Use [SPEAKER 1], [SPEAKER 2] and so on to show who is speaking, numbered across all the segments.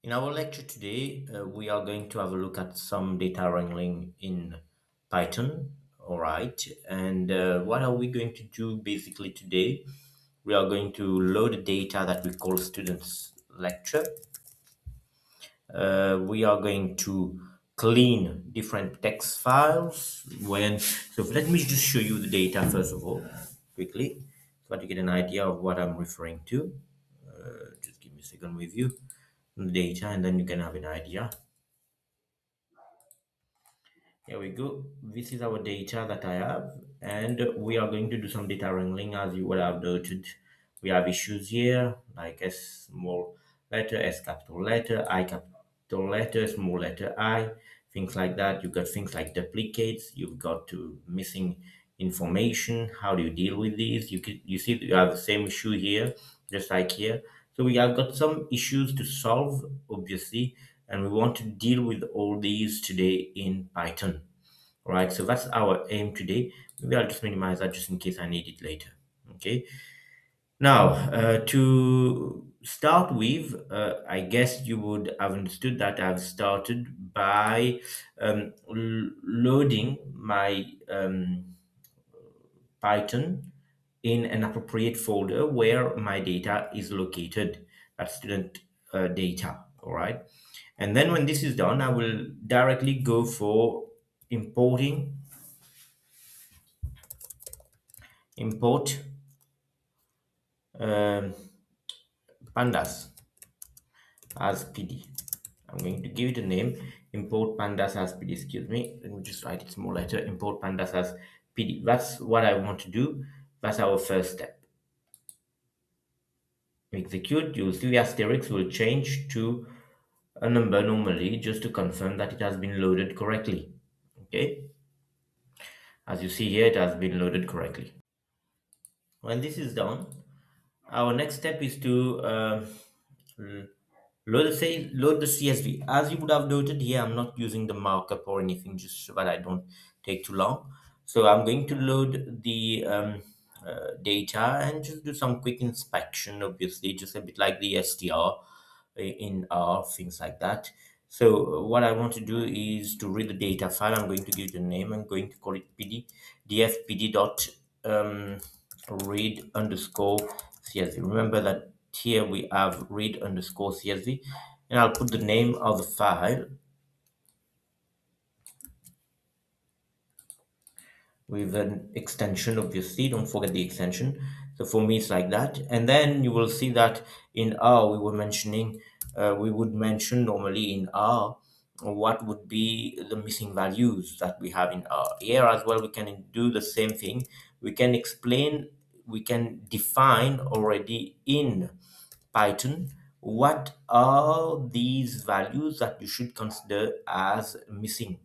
[SPEAKER 1] In our lecture today, we are going to have a look at some data wrangling in Python. All right. And what are we going to do basically today? We are going to load the data that we call students lecture. We are going to clean different text files. So let me just show you the data first of all, quickly, so that you get an idea of what I'm referring to. Just give me a second with you the data, and then you can have an idea. Here we go. This is our data that I have, and we are going to do some data wrangling as you would have noted. We have issues here like S small letter, S capital letter, I capital letter, small letter I, things like that. You've got things like duplicates, you've got to missing information. How do you deal with these? You see you have the same issue here, just like here. So we have got some issues to solve, obviously, and we want to deal with all these today in Python. All right, so that's our aim today. Maybe I'll just minimize that just in case I need it later. Okay. Now, to start with, I guess you would have understood that I've started by loading my Python in an appropriate folder where my data is located, that student data. All right. And then when this is done, I will directly go for importing, import um, pandas as PD. I'm going to give it a name, import pandas as PD. Excuse me. Let me just write it small letter, import pandas as PD. That's what I want to do. That's our first step. Execute. You'll see the asterisk will change to a number normally just to confirm that it has been loaded correctly. Okay. As you see here, it has been loaded correctly. When this is done, our next step is to load the CSV. As you would have noted here, I'm not using the markup or anything, just so that I don't take too long. So I'm going to load the data and just do some quick inspection, obviously, just a bit like the STR in R, things like that. So what I want to do is to read the data file. I'm going to give it a name. I'm going to call it PD, dfpd dot read underscore CSV. Remember that here we have read underscore CSV, and I'll put the name of the file with an extension. Obviously, don't forget the extension. So for me it's like that, and then you will see that in R we were mentioning, we would mention normally in R what would be the missing values that we have in R. Here as well we can do the same thing. We can explain, we can define already in Python what are these values that you should consider as missing.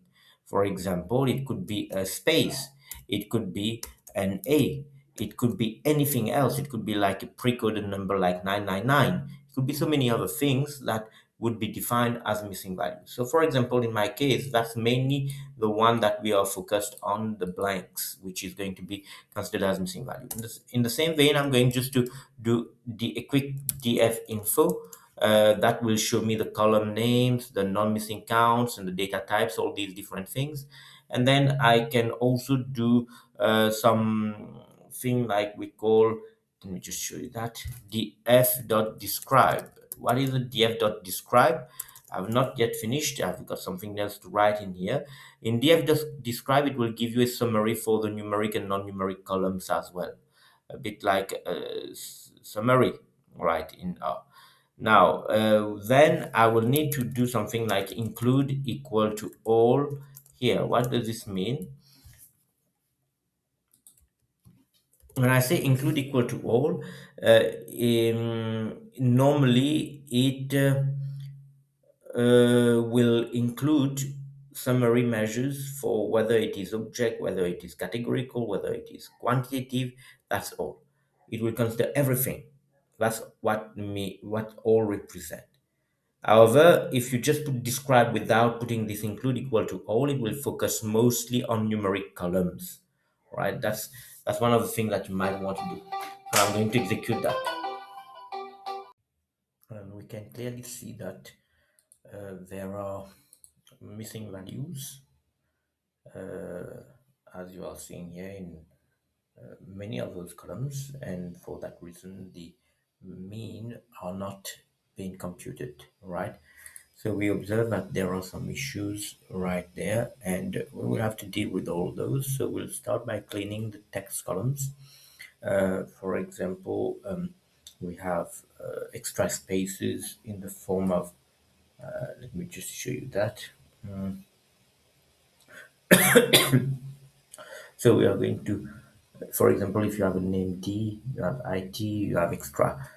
[SPEAKER 1] For example, it could be a space, it could be an A, it could be anything else. It could be like a pre-coded number like 999. It could be so many other things that would be defined as missing values. So for example, in my case, that's mainly the one that we are focused on, the blanks, which is going to be considered as missing value. In the same vein, I'm going just to do a quick df info that will show me the column names, the non-missing counts, and the data types, all these different things. And then I can also do some thing like we call, let me just show you that, df.describe. What is the df.describe? I've not yet finished. I've got something else to write in here. In df.describe, it will give you a summary for the numeric and non-numeric columns as well, a bit like a summary, right? In now, then I will need to do something like include equal to all here. What does this mean? When I say include equal to all, normally it will include summary measures for whether it is object, whether it is categorical, whether it is quantitative. That's all. It will consider everything. That's what all represent. However, if you just put describe without putting this include equal to all, it will focus mostly on numeric columns, right? That's one of the things that you might want to do. So I'm going to execute that, and we can clearly see that. There are missing values, as you are seeing here in many of those columns, and for that reason the mean are not being computed, right? So we observe that there are some issues right there, and we will have to deal with all those. So we'll start by cleaning the text columns. For example, we have extra spaces in the form of, let me just show you that. So we are going to, for example, if you have a name D, you have IT, you have extra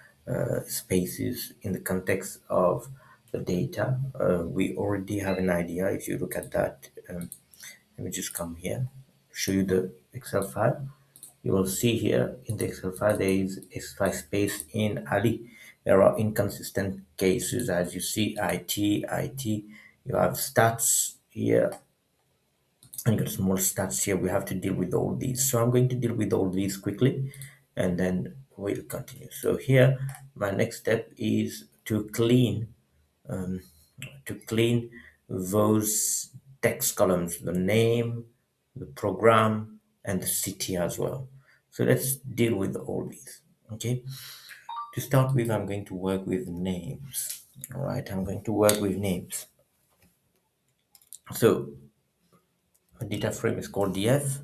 [SPEAKER 1] spaces in the context of the data. We already have an idea. If you look at that, let me just come here, show you the Excel file. You will see here in the Excel file there is extra space in Ali. There are inconsistent cases as you see IT. You have stats here and got small stats here. We have to deal with all these. So I'm going to deal with all these quickly and then we'll continue. So here, my next step is um, to clean those text columns, the name, the program, and the city as well. So let's deal with all these. Okay. To start with, I'm going to work with names. All right. I'm going to work with names. So a data frame is called df.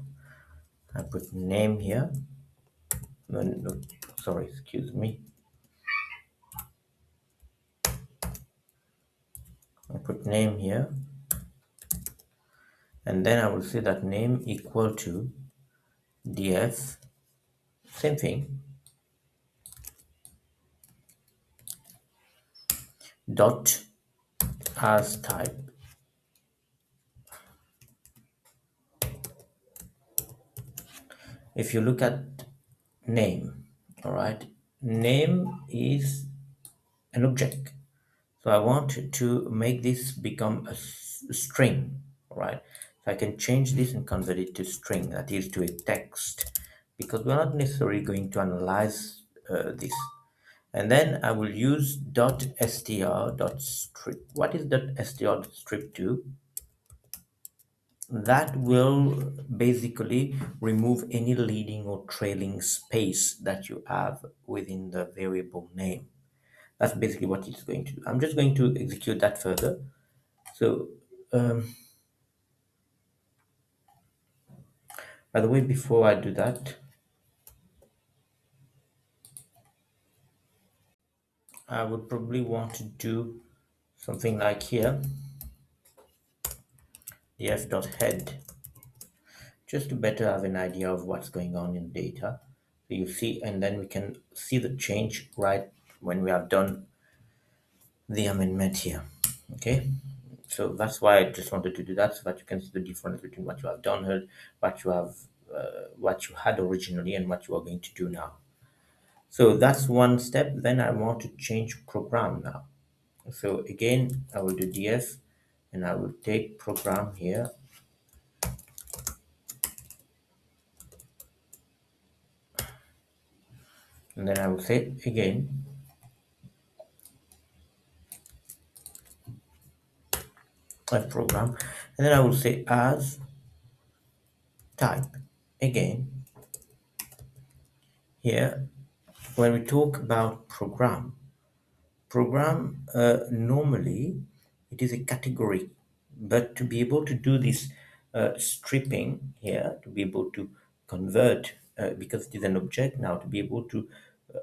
[SPEAKER 1] I put name here. No, no, sorry, excuse me. I put name here, and then I will say that name equal to df, same thing, dot as type. If you look at name, all right, name is an object. So I want to make this become a string, all right? So I can change this and convert it to string, that is to a text, because we're not necessarily going to analyze this. And then I will use .str.strip. What is .str.strip do? That will basically remove any leading or trailing space that you have within the variable name. That's basically what it's going to do. I'm just going to execute that further. So, by the way, before I do that, I would probably want to do something like here, df.head, just to better have an idea of what's going on in data. So you see, and then we can see the change right when we have done the amendment here. Okay, so that's why I just wanted to do that, so that you can see the difference between what you have done here, what you have, what you had originally, and what you are going to do now. So that's one step. Then I want to change program now. So again, I will do df, and I will take program here, and then I will say again program, and then I will say as type. Again, here when we talk about program, normally it is a category, but to be able to do this stripping here, to be able to convert, because it is an object now, to be able to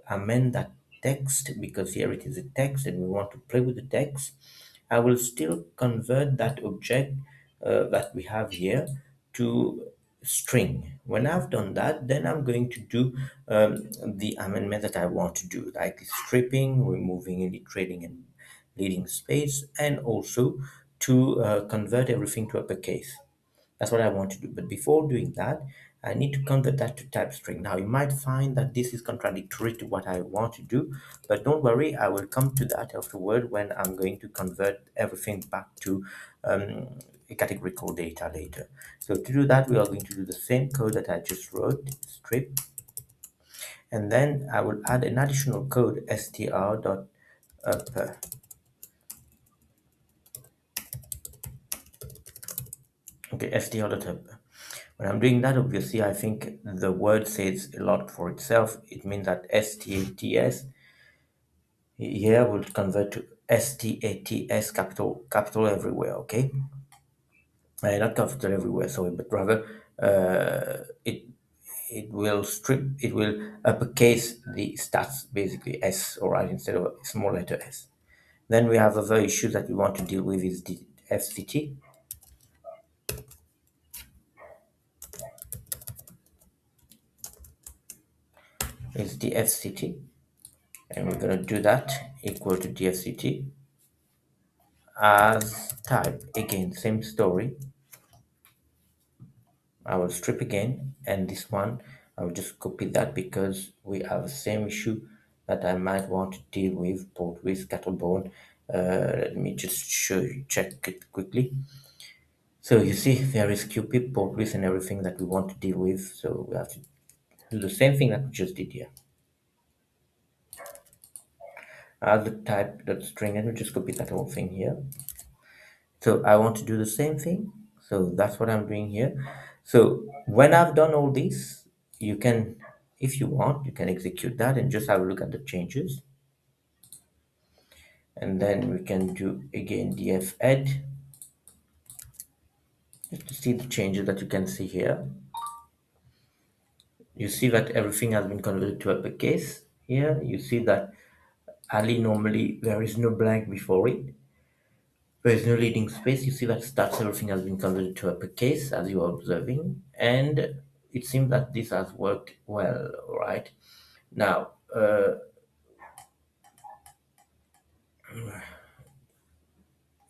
[SPEAKER 1] amend that text, because here it is a text and we want to play with the text, I will still convert that object that we have here to string. When I've done that, then I'm going to do the amendment that I want to do, like stripping, removing any trailing and leading space, and also to convert everything to uppercase. That's what I want to do. But before doing that, I need to convert that to type string. Now, you might find that this is contradictory to what I want to do, but don't worry, I will come to that afterward when I'm going to convert everything back to a categorical data later. So to do that, we are going to do the same code that I just wrote, strip, and then I will add an additional code, str.upper. Okay, str.hub. When I'm doing that, obviously, I think the word says a lot for itself. It means that stats here will convert to stats, capital everywhere. Okay, not capital everywhere, sorry, but rather it will strip, it will uppercase the stats, basically s, all right, instead of a small letter s. Then we have other issue that we want to deal with is the fct, and we're going to do that equal to dfct as type. Again, same story. I will strip again, and this one I will just copy that because we have the same issue that I might want to deal with, both with Scatterbone. Let me just show you, check it quickly. So you see there is QPIP, port width, and everything that we want to deal with. So we have to do the same thing that we just did here. As the type dot string, and we just copy that whole thing here. So I want to do the same thing. So that's what I'm doing here. So when I've done all this, you can, if you want, you can execute that and just have a look at the changes. And then we can do again df add just to see the changes that you can see here. You see that everything has been converted to uppercase. Here you see that Ali, normally there is no blank before it. There is no leading space. You see that starts, everything has been converted to uppercase as you are observing, and it seems that this has worked well, right? Now,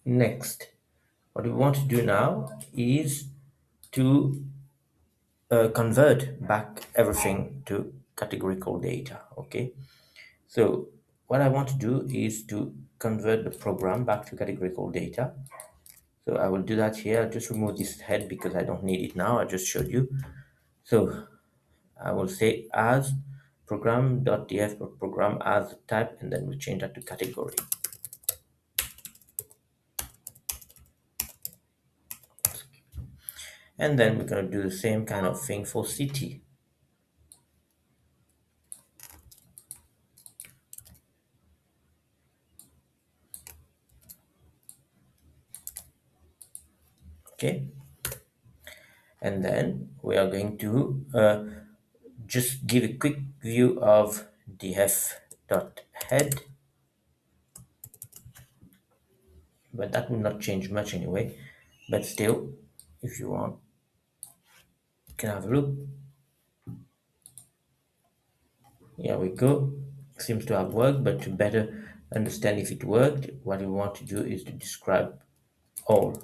[SPEAKER 1] next, what we want to do now is to convert back everything to categorical data, okay? So what I want to do is to convert the program back to categorical data. So I will do that here. I'll just remove this head because I don't need it now. I just showed you. So I will say as program.df program as type, and then we change that to category. And then we're going to do the same kind of thing for city. Okay. And then we are going to just give a quick view of df.head, but that will not change much anyway. But still, if you want, you can have a look. Here we go. Seems to have worked, but to better understand if it worked, what we want to do is to describe all.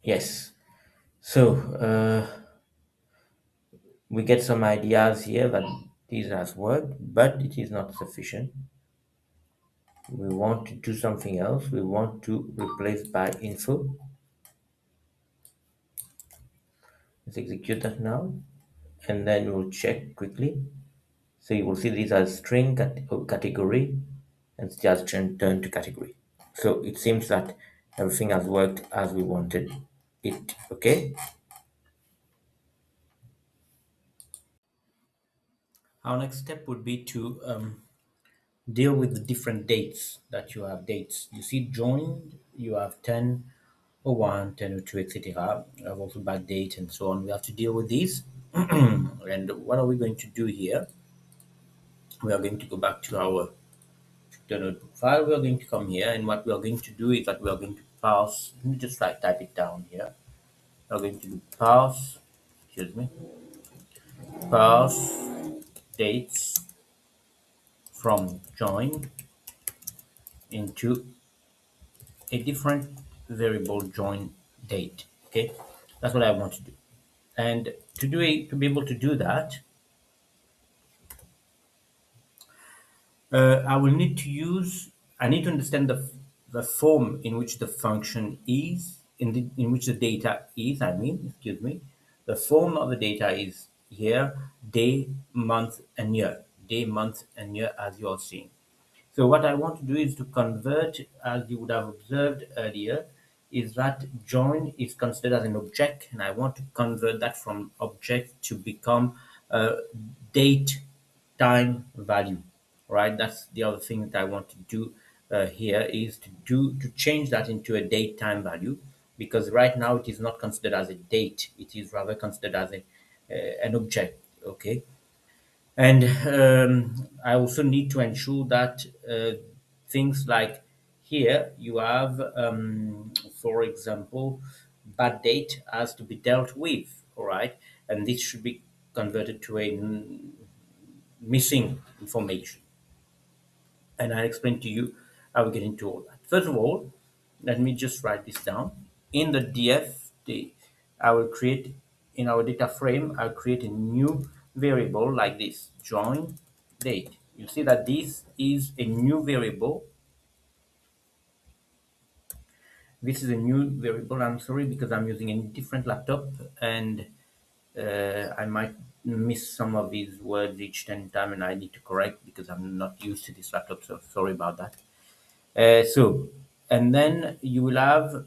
[SPEAKER 1] Yes. So we get some ideas here that this has worked, but it is not sufficient. We want to do something else. We want to replace by info. Let's execute that now, and then we'll check quickly. So you will see these are string category, and it just turned to category. So it seems that everything has worked as we wanted it. Okay. Our next step would be to deal with the different dates that you have. Dates you see joined, you have 10:01, 10:02, etc. You have also bad date and so on. We have to deal with these. And what are we going to do here? We are going to go back to our the notebook file. We are going to come here, and what we are going to do is that we are going to parse. Let me just type it down here. We are going to do parse, excuse me, parse dates from join into a different variable join date. Okay, that's what I want to do. And to be able to do that, I will need to use. I need to understand the form in which the function is in which the data is. I mean, excuse me, the form of the data is here, day, month, and year. day, month, and year as you are seeing. So what I want to do is to convert, as you would have observed earlier, is that join is considered as an object, and I want to convert that from object to become a date time value, right? That's the other thing that I want to do here is to change that into a date time value, because right now it is not considered as a date; it is rather considered as an object. Okay, and I also need to ensure that things like here you have, for example, bad date has to be dealt with, all right, and this should be converted to a missing information. And I'll explain to you how we get into all that. First of all, let me just write this down. In the df, I will create, in our data frame, I'll create a new variable like this, join date. You see that this is a new variable. This is a new variable. I'm sorry because I'm using a different laptop, and I might miss some of these words each time, and I need to correct because I'm not used to this laptop. So sorry about that. And then you will have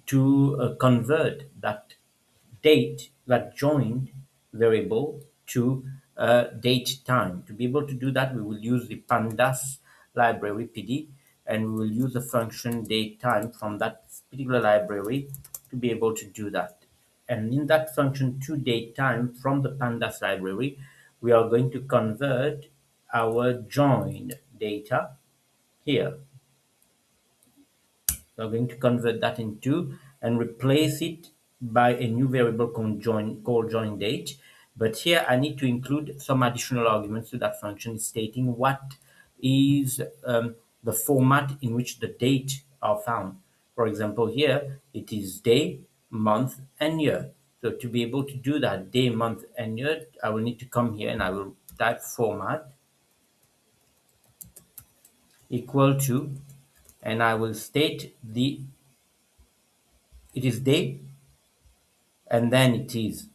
[SPEAKER 1] to convert that date, that joined variable, to date time. To be able to do that, we will use the pandas library PD, and we will use the function date time from that particular library to be able to do that. And in that function to date time from the pandas library, we are going to convert our joined data here. We're going to convert that into and replace it by a new variable called join date. But here I need to include some additional arguments to that function stating what is the format in which the date are found. For example, here it is day, month, and year. So to be able to do that day, month, and year, I will need to come here and I will type format equal to, and I will state it is day, and then it is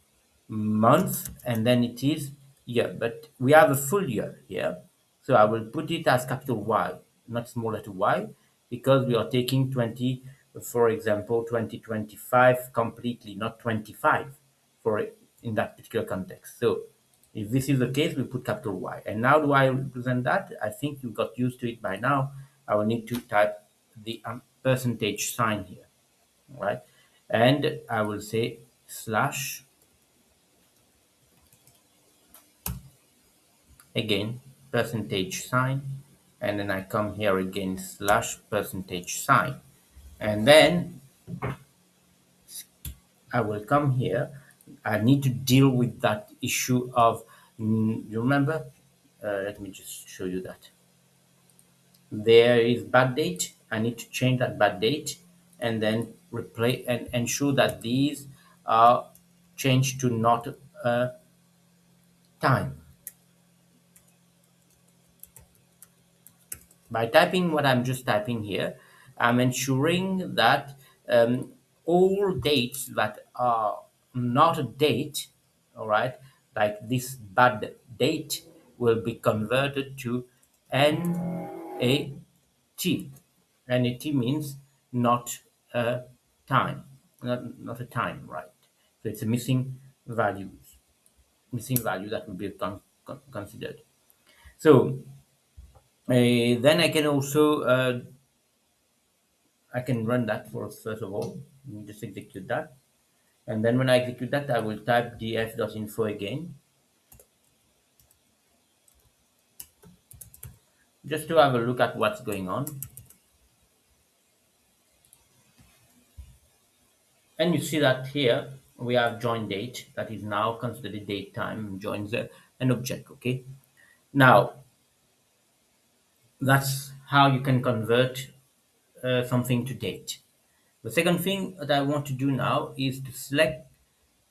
[SPEAKER 1] month, and then it is year. But we have a full year here, so I will put it as capital Y, not small letter y, because we are taking 20, for example, 2025 completely, not 25 for it in that particular context. So if this is the case, we put capital Y. And now do I represent that? I think you got used to it by now. I will need to type the percentage sign here, right? And I will say slash, again percentage sign, and then I come here again slash percentage sign, and then I will come here. I need to deal with that issue of, you remember, let me just show you that there is bad date. I need to change that bad date and then replace and ensure that these are changed to not time. By typing what I'm just typing here, I'm ensuring that all dates that are not a date, all right, like this bad date, will be converted to NAT. NAT means not a time, not a time, right? So it's a missing value that will be considered. So then I can also I can run that first of all. Let me just execute that. And then when I execute that, I will type df.info again, just to have a look at what's going on. And you see that here we have join date that is now considered date time, joins an object. Okay. Now that's how you can convert something to date. The second thing that I want to do now is to select,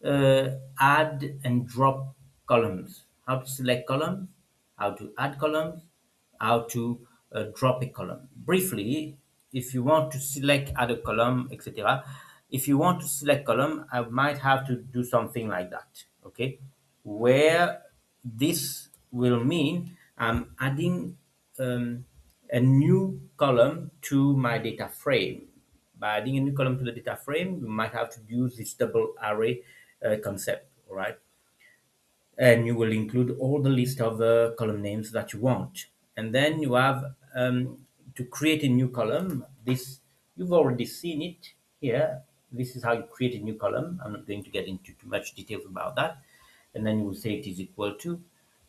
[SPEAKER 1] add and drop columns. How to select columns, how to add columns, how to drop a column. Briefly, if you want to select, add a column, etc. If you want to select column, I might have to do something like that. Okay, where this will mean I'm adding um, a new column to my data frame. By adding a new column to the data frame, you might have to use this double array concept, all right? And you will include all the list of column names that you want. And then you have to create a new column. This you've already seen it here. This is how you create a new column. I'm not going to get into too much details about that. And then you will say it is equal to.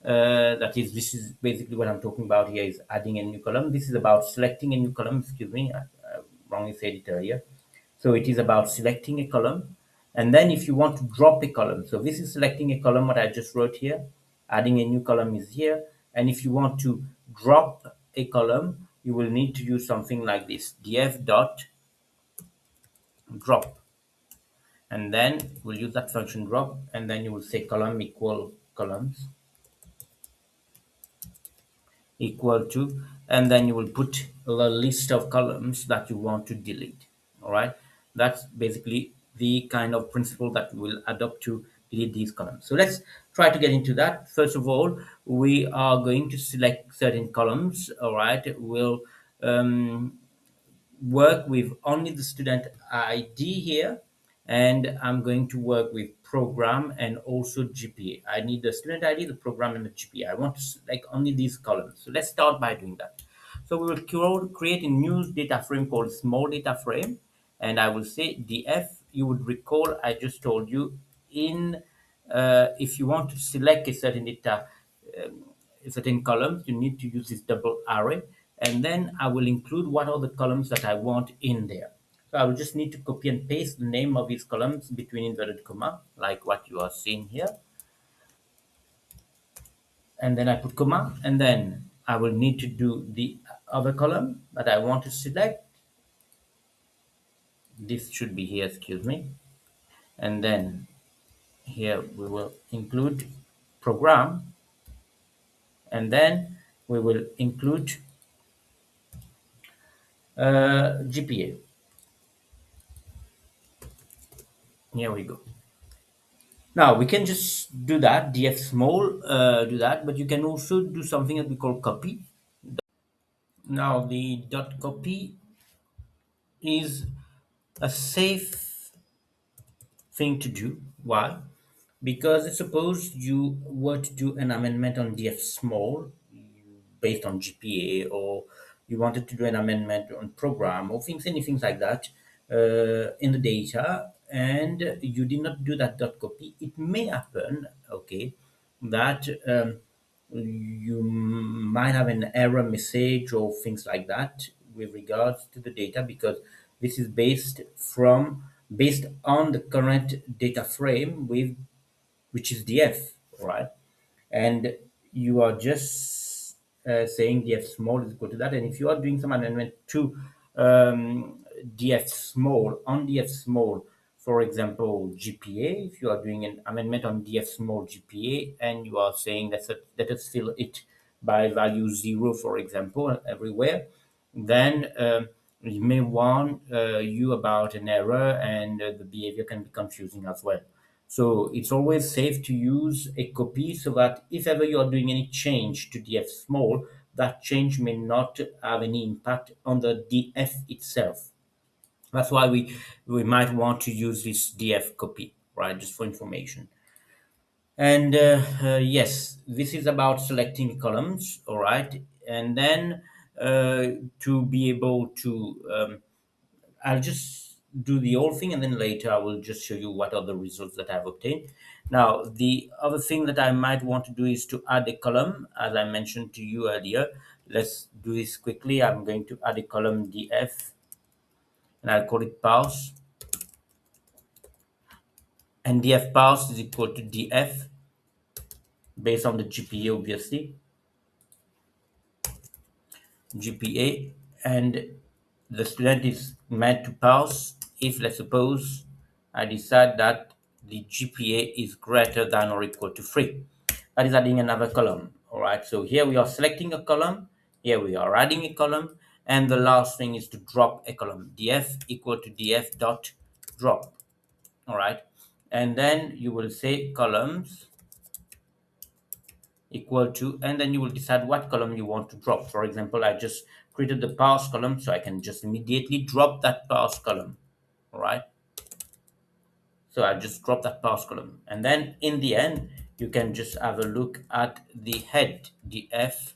[SPEAKER 1] That is, this is basically what I'm talking about here is adding a new column. This is about selecting a new column. Excuse me, I wrongly said it earlier. So it is about selecting a column. And then if you want to drop a column, so this is selecting a column, what I just wrote here, adding a new column is here. And if you want to drop a column, you will need to use something like this, df dot drop. And then we'll use that function drop, and then you will say column equal columns equal to, and then you will put a list of columns that you want to delete. All right, that's basically the kind of principle that we'll adopt to delete these columns. So let's try to get into that. First of all, we are going to select certain columns. All right, we'll um, work with only the student ID here, and I'm going to work with program and also GPA. I need the student ID, the program, and the GPA. I want to select only these columns. So let's start by doing that. So we will create a new data frame called small data frame, and I will say df. You would recall I just told you in if you want to select a certain data um, certain columns, you need to use this double array. And then I will include what are the columns that I want in there. So I will just need to copy and paste the name of these columns between inverted comma, like what you are seeing here. And then I put comma, and then I will need to do the other column that I want to select. This should be here, excuse me. And then here we will include program, and then we will include GPA. Here we go. Now we can just do that, df small, do that, but you can also do something that we call copy. Now the dot copy is a safe thing to do. Why? Because suppose you were to do an amendment on df small based on GPA, or you wanted to do an amendment on program or things, anything like that in the data, and you did not do that dot copy, it may happen, okay, that you might have an error message or things like that with regards to the data, because this is based on the current data frame with which is df, right? And you are just saying df small is equal to that. And if you are doing some amendment to df small on df small, for example, GPA, if you are doing an amendment on df small GPA and you are saying let us fill it by value 0, for example, everywhere, then you may warn you about an error, and the behavior can be confusing as well. So it's always safe to use a copy, so that if ever you are doing any change to df small, that change may not have any impact on the df itself. That's why we might want to use this df copy, right? Just for information. And yes, this is about selecting columns, all right? And then to be able to I'll just do the whole thing, and then later I will just show you what are the results that I've obtained. Now, the other thing that I might want to do is to add a column, as I mentioned to you earlier. Let's do this quickly. I'm going to add a column df, and I'll call it parse. And df parse is equal to df based on the GPA, obviously. GPA, and the student is meant to pass if, let's suppose, I decide that the GPA is greater than or equal to 3. That is adding another column. All right, so here we are selecting a column, here we are adding a column, and the last thing is to drop a column. df equal to df dot drop. All right, and then you will say columns equal to, and then you will decide what column you want to drop. For example, I just created the parse column, so I can just immediately drop that parse column. All right. So I just drop that parse column. And then in the end, you can just have a look at the head, df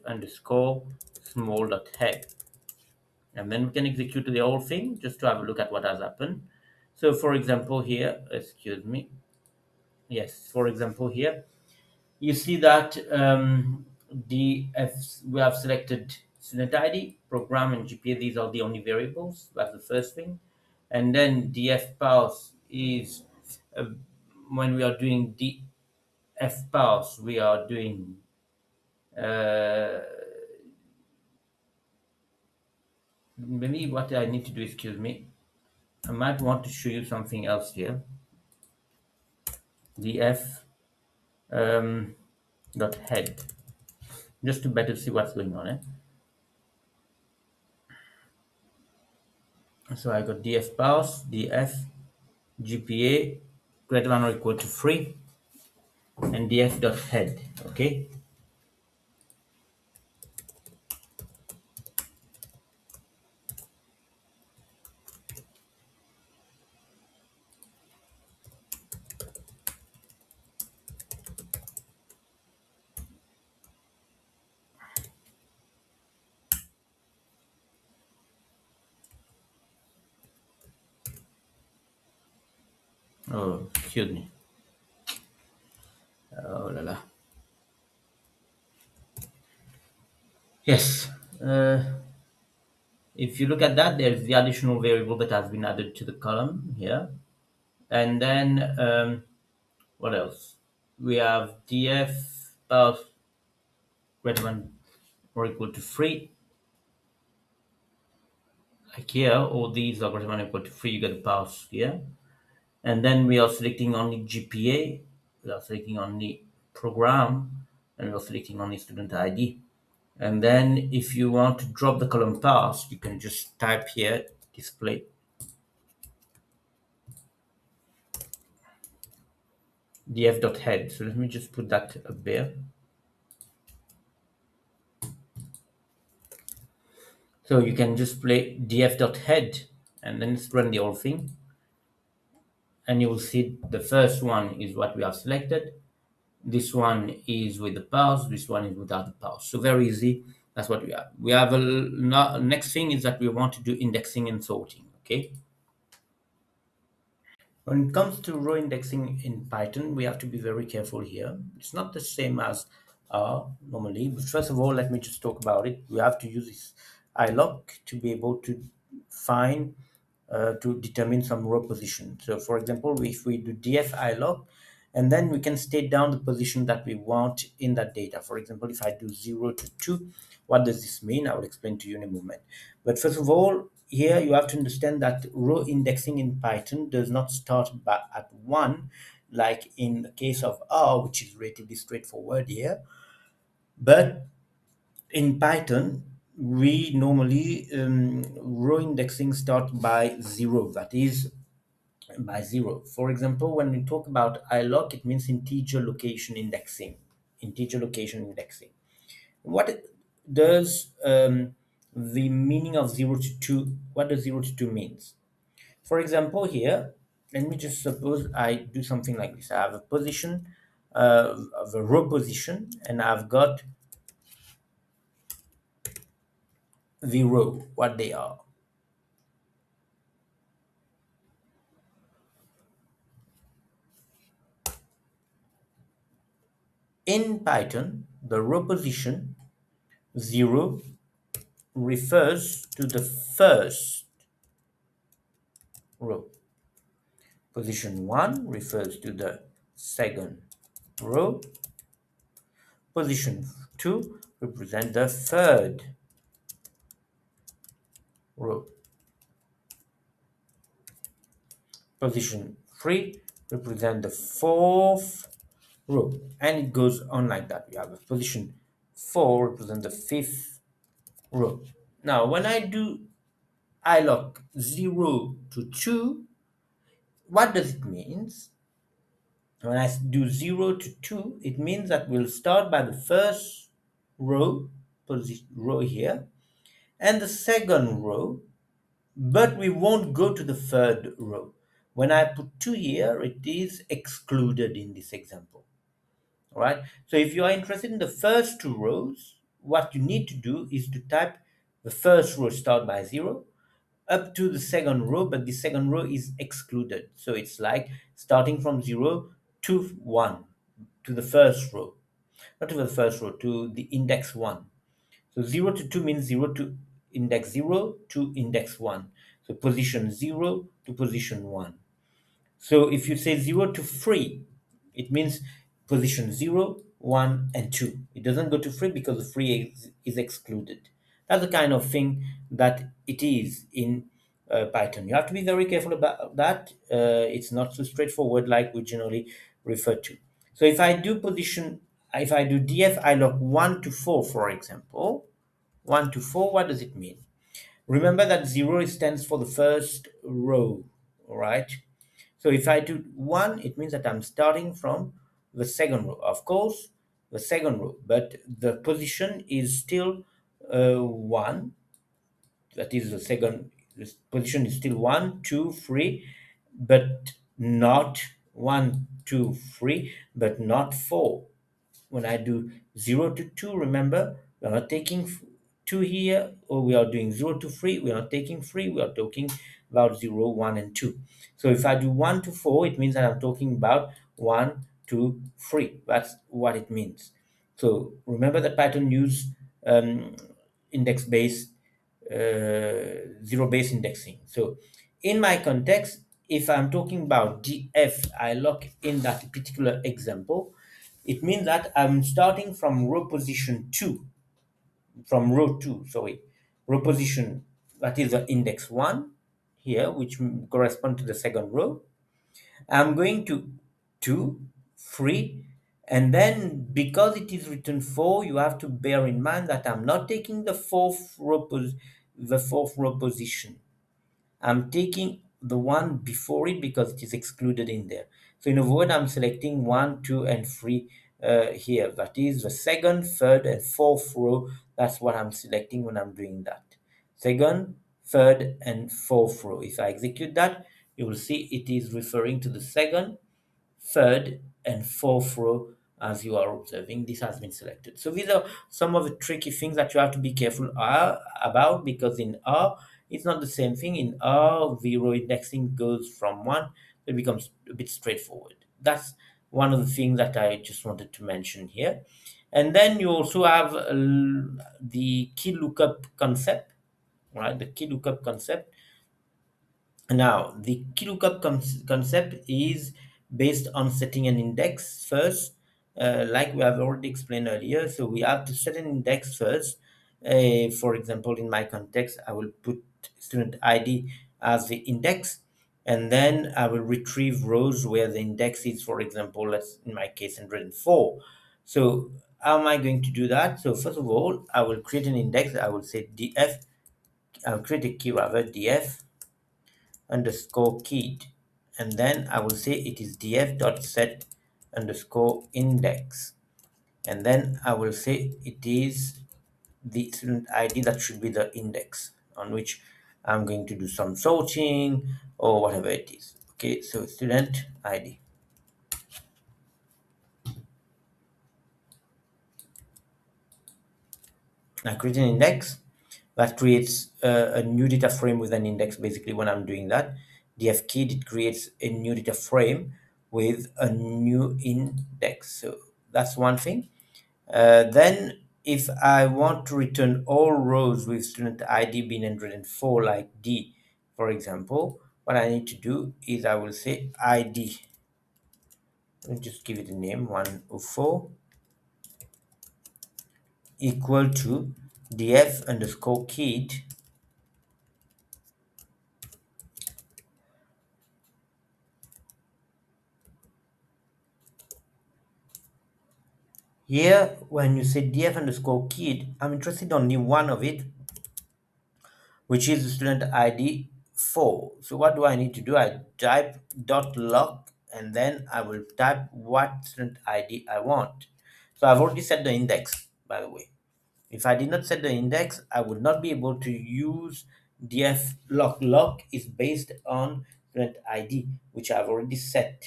[SPEAKER 1] underscore small dot head. And then we can execute the whole thing just to have a look at what has happened. So for example here, excuse me. Yes, for example here, you see that we have selected student ID, program, and GPA. These are the only variables. That's the first thing. And then df parse is uh, when we are doing df parse, we are doing uh, maybe what I need to do, excuse me. I might want to show you something else here. df dot head, just to better see what's going on. So I got df parse, df GPA greater than or equal to 3 and df dot head. Okay. Oh, excuse me. Oh la la. Yes. If you look at that, there's the additional variable that has been added to the column here. And then what else? We have df of greater than or equal to 3. Like here, all these are greater than or equal to 3. You get the pass here. And then we are selecting only GPA. We are selecting only program. And we are selecting only student ID. And then if you want to drop the column pass, you can just type here display df.head. So let me just put that up there. So you can just play df.head and then just run the whole thing. And you will see the first one is what we have selected. This one is with the pass. This one is without the pass. So very easy. That's what we have. We have next thing is that we want to do indexing and sorting. Okay. When it comes to row indexing in Python, we have to be very careful here. It's not the same as normally, but first of all, let me just talk about it. We have to use this iloc to be able to find, to determine some row position. So for example, if we do df iloc, and then we can state down the position that we want in that data. For example, if I do 0 to 2, what does this mean? I will explain to you in a moment. But first of all, here you have to understand that row indexing in Python does not start at 1, like in the case of R, which is relatively straightforward here. But in Python, we normally row indexing start by 0, that is by 0. For example, when we talk about iloc, it means integer location indexing. Integer location indexing. What does the meaning of 0 to 2, what does 0 to 2 means? For example, here, let me just suppose I do something like this. I have a position, of a row position, and I've got the row, what they are. In Python, the row position 0 refers to the first row. Position 1 refers to the second row. Position 2 represents the third row. Position 3 represents the fourth row. And it goes on like that. We have a position 4 represent the fifth row. Now, when I do iloc 0 to 2, what does it mean? When I do 0 to 2, it means that we'll start by the first row, position row here, and the second row, but we won't go to the third row. When I put 2 here, it is excluded in this example. All right. So if you are interested in the first two rows, what you need to do is to type the first row start by 0 up to the second row, but the second row is excluded. So it's like starting from 0 to 1 to the first row, not to the first row, to the index 1. So 0 to 2 means 0 to index 0 to index 1. So position 0 to position 1. So if you say 0 to 3, it means position 0, 1, and 2. It doesn't go to 3 because the 3 is excluded. That's the kind of thing that it is in Python. You have to be very careful about that. It's not so straightforward like we generally refer to. So if I do df ilog 1 to 4, for example, 1 to 4, what does it mean? Remember that 0 stands for the first row, all right? So if I do 1, it means that I'm starting from the second row. Of course, the second row, but the position is still 1. That is the second, this position is still 1, 2, 3, but not 1, 2, 3, but not 4. When I do 0 to 2, remember, we are not taking 2 here, or we are doing 0 to 3, we are not taking 3, we are talking about 0, 1, and 2. So if I do 1 to 4, it means that I'm talking about 1, 2, 3. That's what it means. So remember that Python use index-based, zero-based indexing. So in my context, if I'm talking about df, I lock in that particular example, it means that I'm starting from row position 2, from row 2, sorry, row position, that is the index 1 here, which correspond to the second row. I'm going to 2, 3, and then because it is written 4, you have to bear in mind that I'm not taking the fourth row position. I'm taking the one before it because it is excluded in there. So in a word, I'm selecting 1, 2, and 3 here. That is the second, third, and fourth row. That's what I'm selecting when I'm doing that. Second, third, and fourth row. If I execute that, you will see it is referring to the second, third, and fourth row. As you are observing, this has been selected. So these are some of the tricky things that you have to be careful about, because in R, it's not the same thing. In R, the row indexing goes from 1, it becomes a bit straightforward. That's one of the things that I just wanted to mention here. And then you also have the key lookup concept, right? The key lookup concept. Now, the KeyLookup concept is based on setting an index first, like we have already explained earlier. So we have to set an index first. For example, in my context, I will put student ID as the index, and then I will retrieve rows where the index is, for example, let's in my case 104. So how am I going to do that? So first of all, I will create an index. I will say df. I'll create a key rather df underscore keyed, and then I will say it is df dot set underscore index, and then I will say it is the student ID that should be the index on which I'm going to do some sorting or whatever it is. Okay, so student ID. I create an index that creates a new data frame with an index. Basically, when I'm doing that, df keyed, it creates a new data frame with a new index. So that's one thing. Then if I want to return all rows with student ID being 104, like D, for example, what I need to do is I will say ID. Let me just give it a name, 104, equal to df underscore keyed. Here, when you say df underscore keyed, I'm interested only one of it, which is the student ID 4. So what do I need to do? I type dot lock and then I will type what student ID I want. So I've already set the index, by the way. If I did not set the index, I would not be able to use df lock. Lock is based on student ID, which I've already set.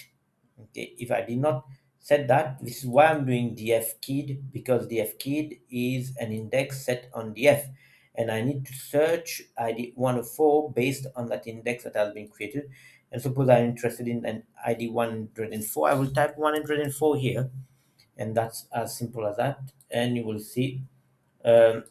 [SPEAKER 1] Okay, if I did not set that, this is why I'm doing df keyed, because df keyed is an index set on df, and I need to search ID 104 based on that index that has been created. And suppose I'm interested in an ID 104, I will type 104 here, and that's as simple as that. And you will see, um,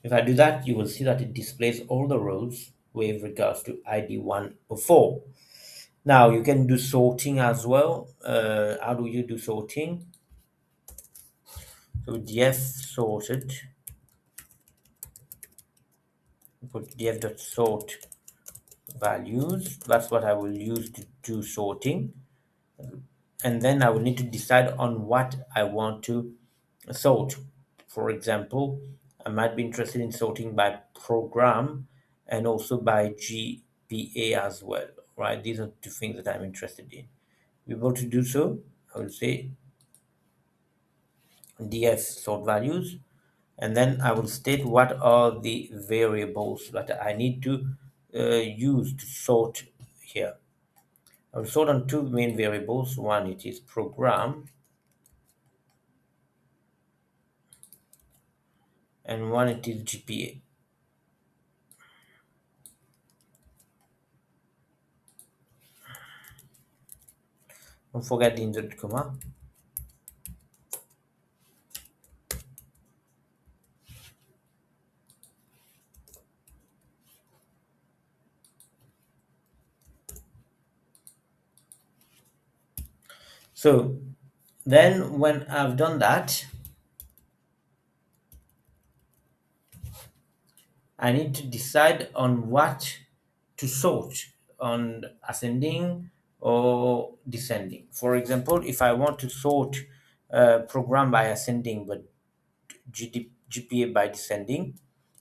[SPEAKER 1] if I do that, you will see that it displays all the rows with regards to ID 104. Now you can do sorting as well. How do you do sorting? So df sorted, put df.sort values. That's what I will use to do sorting. And then I will need to decide on what I want to sort. For example, I might be interested in sorting by program and also by GPA as well, right? These are two things that I'm interested in. Be able to do so, I will say df sort values, and then I will state what are the variables that I need to use to sort here. I will sort on two main variables. One, it is program, and one, it is GPA. Don't forget the inverted comma. So then when I've done that, I need to decide on what to sort, on ascending or descending. For example, if I want to sort program by ascending but GPA by descending,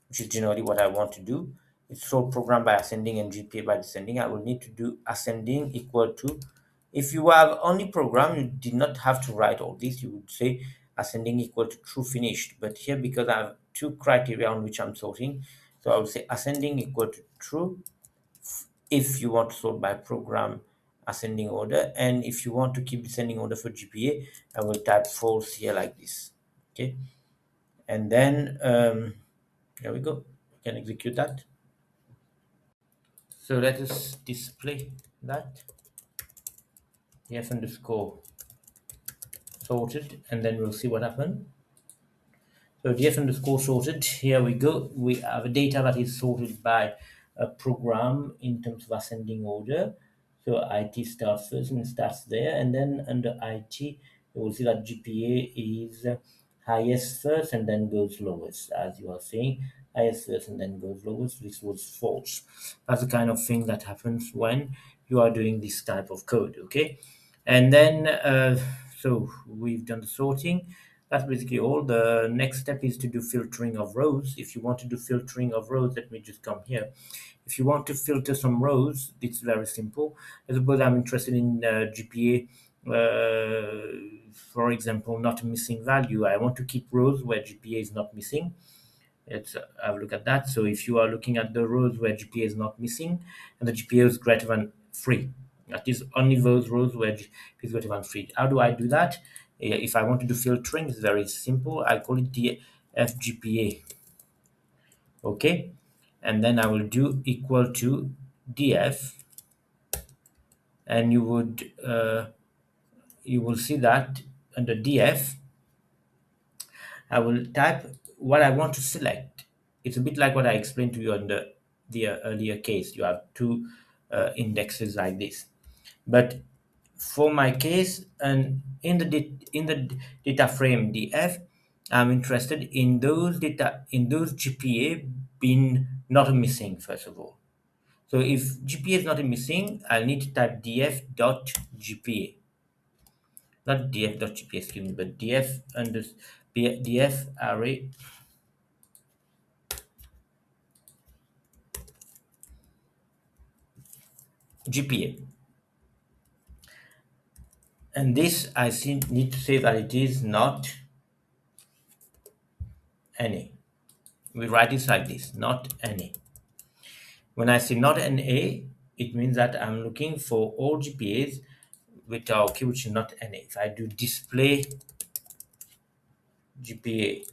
[SPEAKER 1] which is generally what I want to do, it's sort program by ascending and GPA by descending. I will need to do ascending equal to, if you have only program, you did not have to write all this. You would say ascending equal to true finished. But here, because I have two criteria on which I'm sorting, so I will say ascending equal to true if you want to sort by program ascending order, and if you want to keep descending order for GPA, I will type false here like this. Okay, and then there we go. We can execute that. So let us display that f underscore sorted, and then we'll see what happened. So df underscore sorted, here we go. We have a data that is sorted by a program in terms of ascending order. So IT starts first and starts there, and then under IT, you will see that GPA is highest first and then goes lowest, as you are saying, highest first and then goes lowest. This was false. That's the kind of thing that happens when you are doing this type of code, okay? And then, so we've done the sorting. That's basically all. The next step is to do filtering of rows. If you want to do filtering of rows, let me just come here. If you want to filter some rows, it's very simple. Suppose I'm interested in GPA, for example, not missing value. I want to keep rows where GPA is not missing. Let's have a look at that. So if you are looking at the rows where GPA is not missing and the GPA is greater than 3, that is only those rows where GPA is greater than 3. How do I do that? If I want to do filtering, it's very simple. I call it the FGPA. Okay. And then I will do equal to df, and you will see that under df I will type what I want to select. It's a bit like what I explained to you on the earlier case. You have two indexes like this. But for my case, and in the data frame df, I'm interested in those GPA being not a missing, first of all. So if GPA is not a missing, I'll need to type df.gpa, not df.gpa, excuse me, but df array GPA. And this need to say that it is not any. We write it like this, not any. When I say not an A, it means that I'm looking for all GPAs which are okay, which is not NA. If I do display GPA,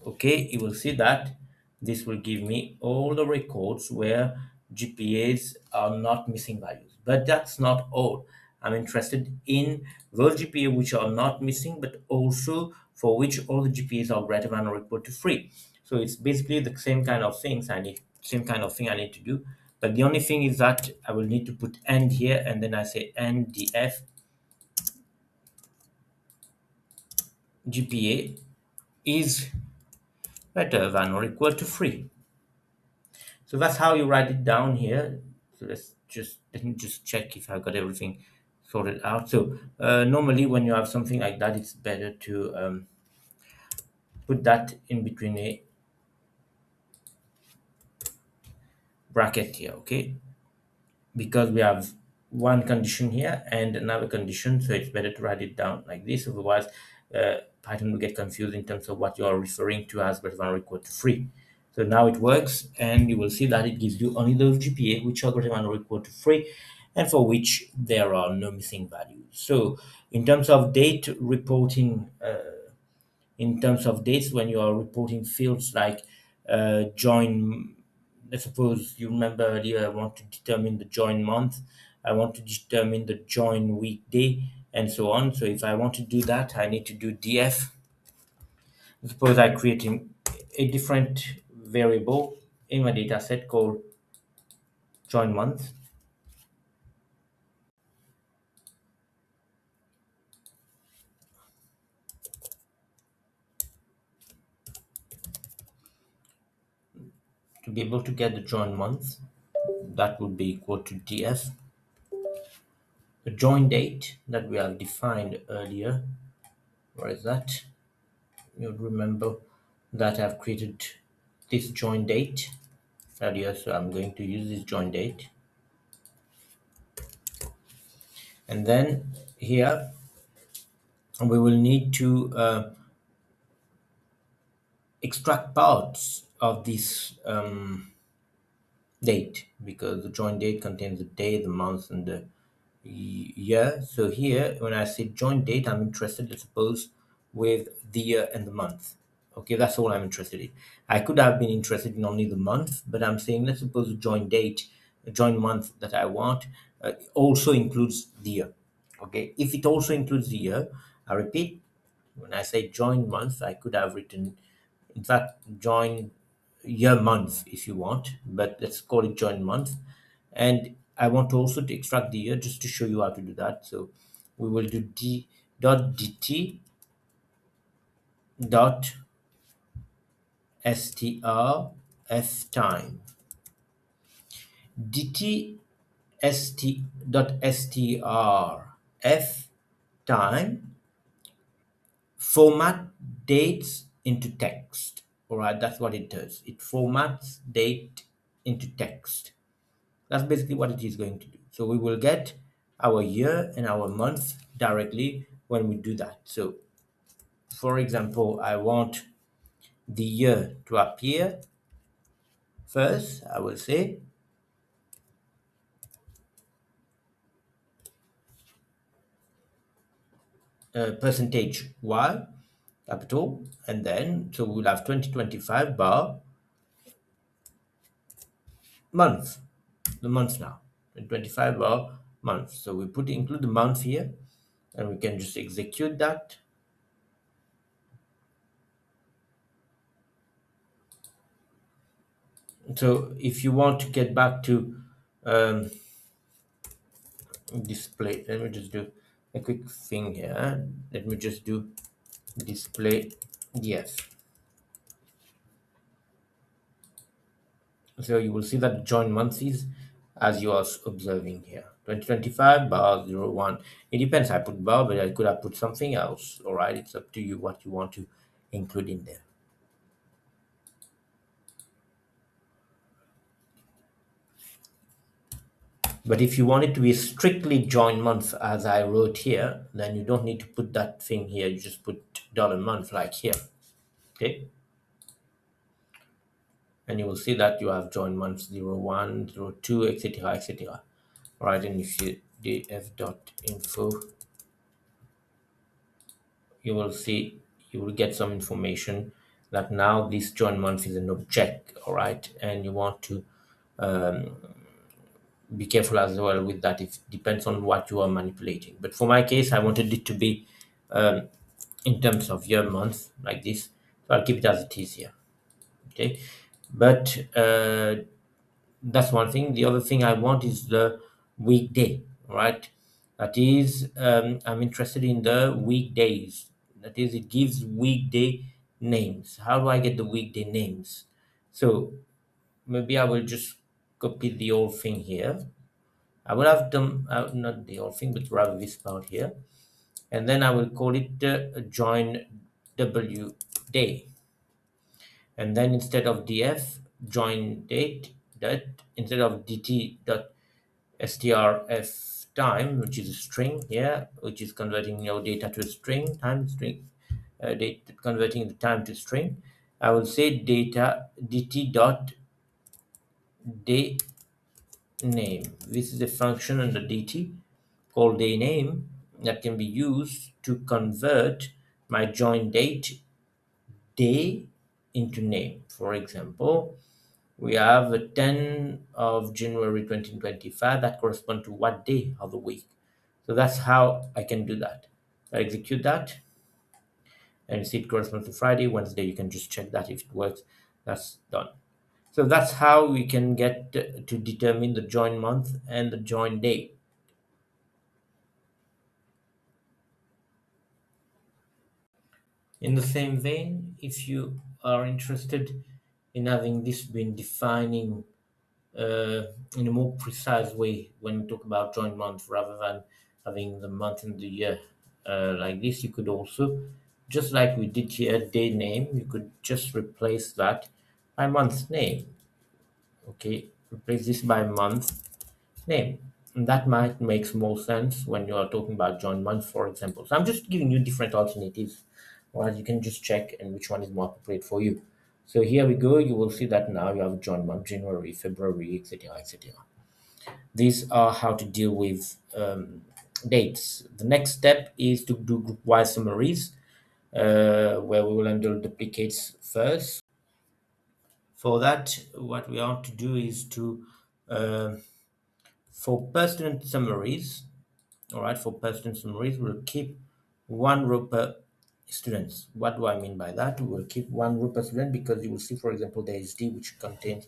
[SPEAKER 1] okay, you will see that this will give me all the records where GPAs are not missing values. But that's not all. I'm interested in those GPA which are not missing, but also for which all the GPAs are greater than or equal to 3. So it's basically the same kind of thing I need to do. But the only thing is that I will need to put end here, and then I say end df GPA is greater than or equal to 3. So that's how you write it down here. So let me just check if I got everything sorted out. So normally when you have something like that, it's better to put that in between a bracket here, okay? Because we have one condition here and another condition, so it's better to write it down like this. Otherwise, Python will get confused in terms of what you are referring to as greater than or equal to 3. So now it works, and you will see that it gives you only those GPA which are greater than or equal to 3, and for which there are no missing values. So in terms of date reporting, in terms of dates, when you are reporting fields like join, let's suppose you remember earlier, I want to determine the join month, I want to determine the join weekday, and so on. So if I want to do that, I need to do df. Suppose I create a different variable in my data set called join month. To be able to get the join month, that would be equal to df the join date that we have defined earlier. Where is that? You'll remember that I've created this join date earlier, so I'm going to use this join date. And then here we will need to extract parts of this date, because the join date contains the day, the month, and the year. So here, when I say join date, I'm interested, let's suppose, with the year and the month. Okay, that's all I'm interested in. I could have been interested in only the month, but I'm saying, let's suppose the join date, the join month that I want also includes the year. Okay, if it also includes the year, I repeat, when I say join month, I could have written, in fact, join year month if you want, but let's call it join month. And I want also to extract the year, just to show you how to do that. So we will do d dot dt dot str f time dt dot str f time format dates into text. All right, that's what it does. It formats date into text. That's basically what it is going to do. So we will get our year and our month directly when we do that. So for example, I want the year to appear first. I will say percentage y capital, and then so we'll have 2025 bar month, the month now, 2025 bar month. So we include the month here, and we can just execute that. So if you want to get back to um, display, let me just do a quick thing here. Let me just do display df. So you will see that join month is as you are observing here. 2025 bar 01. It depends. I put bar, but I could have put something else. All right. It's up to you what you want to include in there. But if you want it to be strictly join month as I wrote here, then you don't need to put that thing here. You just put dollar month like here. Okay. And you will see that you have join months 01, 02, etc., etc. All right. And if you df dot info, you will see, you will get some information that now this join month is an object. All right. And you want to um, be careful as well with that. It depends on what you are manipulating. But for my case, I wanted it to be um, in terms of year month like this. So I'll keep it as it is here. Okay. But that's one thing. The other thing I want is the weekday, right? That is, I'm interested in the weekdays. That is, it gives weekday names. How do I get the weekday names? So maybe I will just copy the whole thing here. I will have them, not the whole thing, but rather this part here. And then I will call it join W day. And then instead of df, join date, that instead of dt dot strf time, which is a string here, which is converting your data to a string, time string, date, converting the time to string. I will say data dt dot day name. This is a function under dt called day name that can be used to convert my join date day into name. For example, we have a 10 of January 2025 that correspond to what day of the week. So that's how I can do that. I execute that and see it corresponds to Friday, Wednesday. You can just check that if it works. That's done. So that's how we can get to determine the join month and the join day. In the same vein, if you are interested in having this been defining uh, in a more precise way when we talk about joint month rather than having the month and the year like this, you could also, just like we did here, day name, you could just replace that by month name. Okay, replace this by month name. And that might makes more sense when you are talking about joint month, for example. So I'm just giving you different alternatives, or you can just check and which one is more appropriate for you. So here we go. You will see that now you have joint month, January, February, etc., etc. These are how to deal with dates. The next step is to do group-wise summaries, where we will handle duplicates first. For that, what we want to do is to, uh, for pertinent summaries, all right, for pertinent summaries, we'll keep one row per students. What do I mean by that? We'll keep one row per student because you will see, for example, there is D, which contains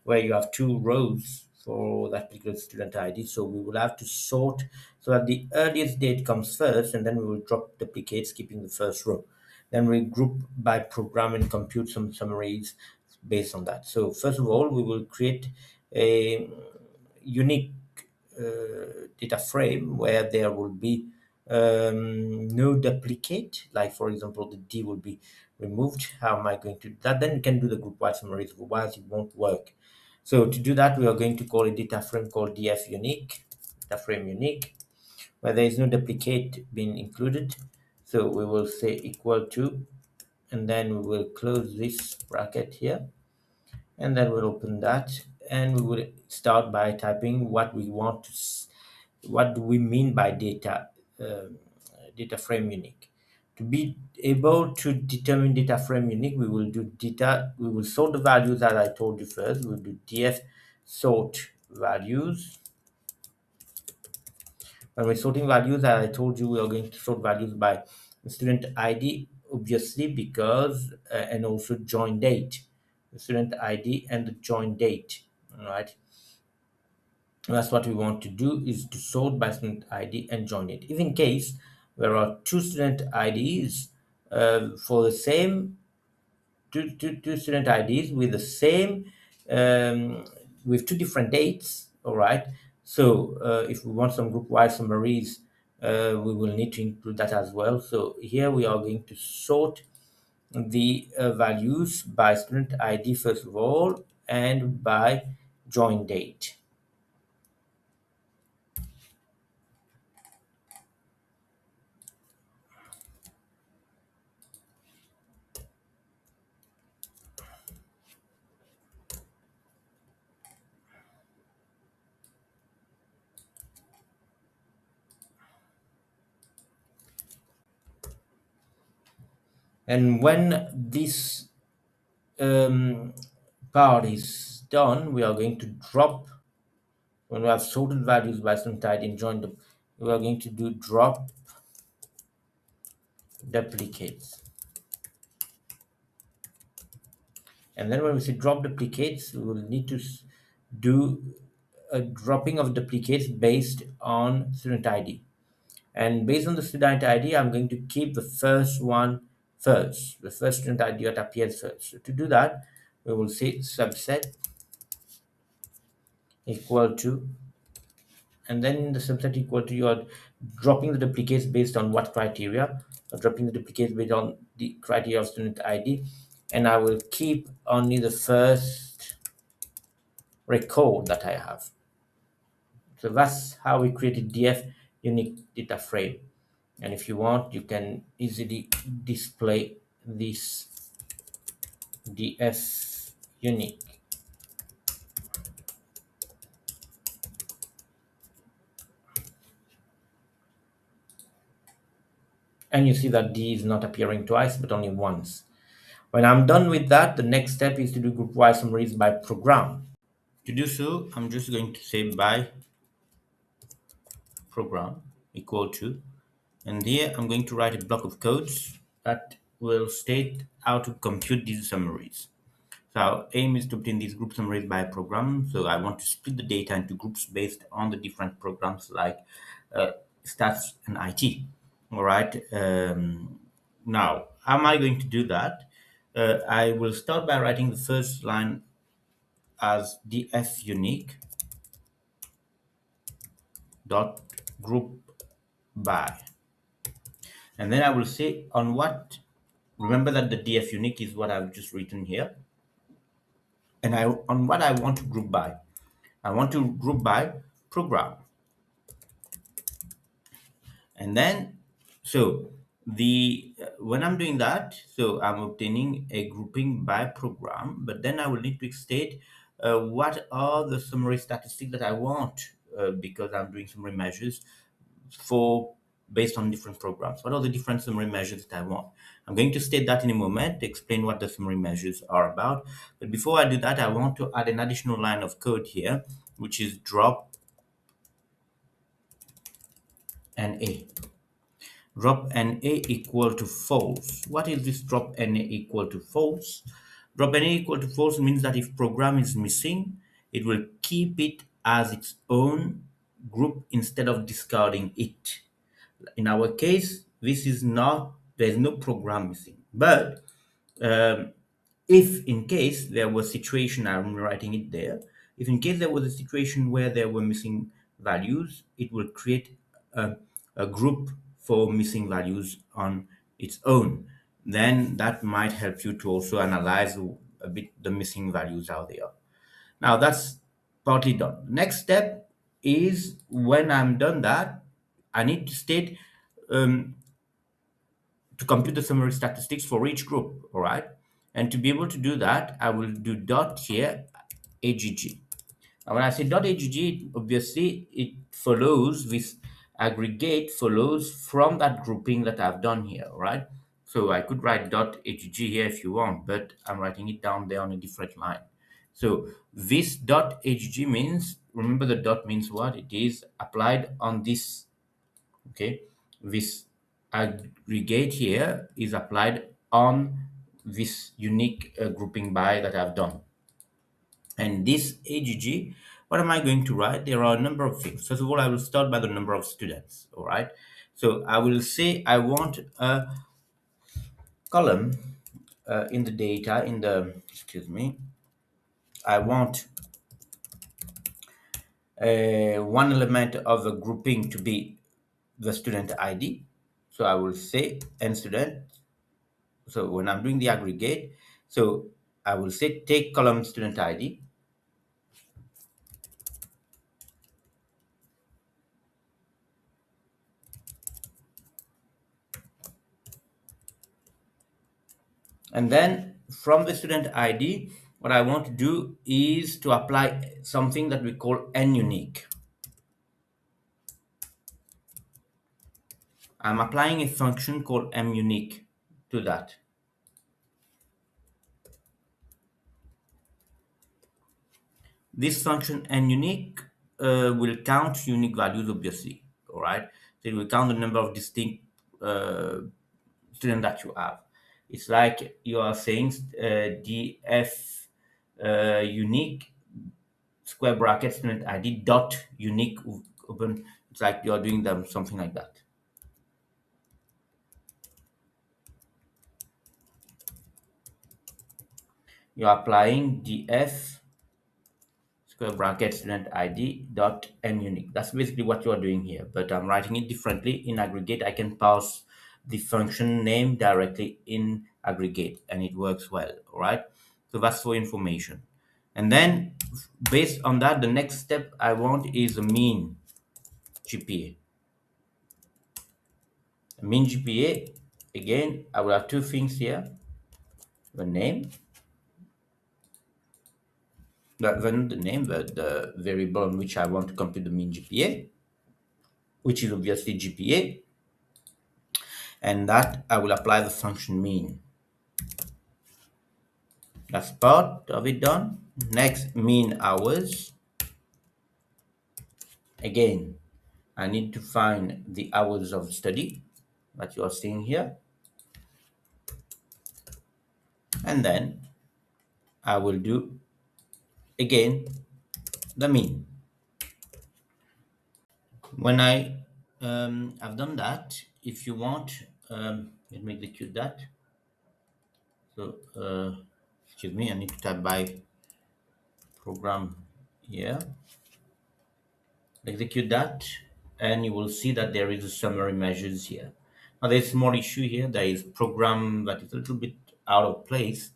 [SPEAKER 1] where you have two rows for that particular student ID. So we will have to sort so that the earliest date comes first, and then we will drop duplicates, keeping the first row. Then we group by program and compute some summaries based on that. So first of all, we will create a unique data frame where there will be no duplicate. Like for example, the D will be removed. How am I going to do that? Then you can do the group wide summaries, otherwise it won't work. So to do that, we are going to call a data frame called df unique, data frame unique, where there is no duplicate being included. So we will say equal to, and then we will close this bracket here, and then we'll open that, and we will start by typing what we want to what do we mean by data frame unique. To be able to determine data frame unique, we will sort the values that I told you first. We'll do df sort values. When we're sorting values, as I told you, we are going to sort values by student ID, obviously, because and also join date, the student ID and the join date. All right. That's what we want to do, is to sort by student ID and join it. If in case there are two student IDs for the same two student IDs with the same um, with two different dates. All right. So if we want some group wide summaries, we will need to include that as well. So here we are going to sort the values by student ID first of all and by join date. And when this um, part is done, we are going to drop, when we have sorted values by student ID and join them, we are going to do drop duplicates. And then when we say drop duplicates, we will need to do a dropping of duplicates based on student ID. And based on the student ID, I'm going to keep the first one first, the first student ID that appears first. So to do that, we will say subset equal to, and then the subset equal to, you are dropping the duplicates based on what criteria, or dropping the duplicates based on the criteria of student ID, and I will keep only the first record that I have. So that's how we created DF unique data frame. And if you want, you can easily display this DF unique. And you see that D is not appearing twice, but only once. When I'm done with that, the next step is to do group-wise summaries by program. To do so, I'm just going to say by program equal to, and here I'm going to write a block of codes that will state how to compute these summaries. So our aim is to obtain these group summaries by program. So I want to split the data into groups based on the different programs like uh, stats and IT. All right. Now, how am I going to do that? I will start by writing the first line as df unique dot group by, and then I will say on what. Remember that the df unique is what I've just written here, and I on what I want to group by. I want to group by program. And then so the when I'm doing that, so I'm obtaining a grouping by program, but then I will need to state what are the summary statistics that I want, because I'm doing summary measures for based on different programs. What are the different summary measures that I want? I'm going to state that in a moment to explain what the summary measures are about. But before I do that, I want to add an additional line of code here, which is drop NA. Drop NA equal to false. What is this drop NA equal to false? Drop NA equal to false means that if program is missing, it will keep it as its own group instead of discarding it. In our case, this is not, there's no program missing. But um, if in case there was situation, I'm writing it there, if in case there was a situation where there were missing values, it will create a group for missing values on its own. Then that might help you to also analyze a bit the missing values out there. Now that's partly done. Next step is when I'm done that, I need to state um, to compute the summary statistics for each group, all right? And to be able to do that, I will do dot here, AGG. Now, when I say dot AGG, obviously it follows, this aggregate follows from that grouping that I've done here, all right? So I could write dot AGG here if you want, but I'm writing it down there on a different line. So this dot AGG means, remember the dot means what? It is applied on this, okay? This aggregate here is applied on this unique grouping by that I've done. And this AGG, what am I going to write? There are a number of things. First of all, I will start by the number of students, all right? So I will say I want a column in the data, in the, excuse me, I want one element of a grouping to be the student ID. So I will say n student. So when I'm doing the aggregate, so I will say take column student ID, and then from the student ID, what I want to do is to apply something that we call n unique. I'm applying a function called m unique to that. This function n unique will count unique values, obviously. All right, so it will count the number of distinct uh, students that you have. It's like you are saying df unique square bracket student ID dot unique open. It's like you are doing them something like that. You are applying df square bracket student ID dot n unique. That's basically what you are doing here, but I'm writing it differently. In aggregate, I can pass the function name directly in aggregate and it works well. All right. So that's for information. And then based on that, the next step I want is a mean GPA. A mean GPA, again, I will have two things here. The name, then the name, the variable on which I want to compute the mean GPA, which is obviously GPA, and that I will apply the function mean. That's part of it done. Next, mean hours. Again, I need to find the hours of study that you are seeing here, and then I will do again the mean. When I have done that, if you want, let me execute that. So, excuse me, I need to type by program here. Execute that, and you will see that there is a summary measures here. Now, there's a small issue here. There is program that is a little bit out of place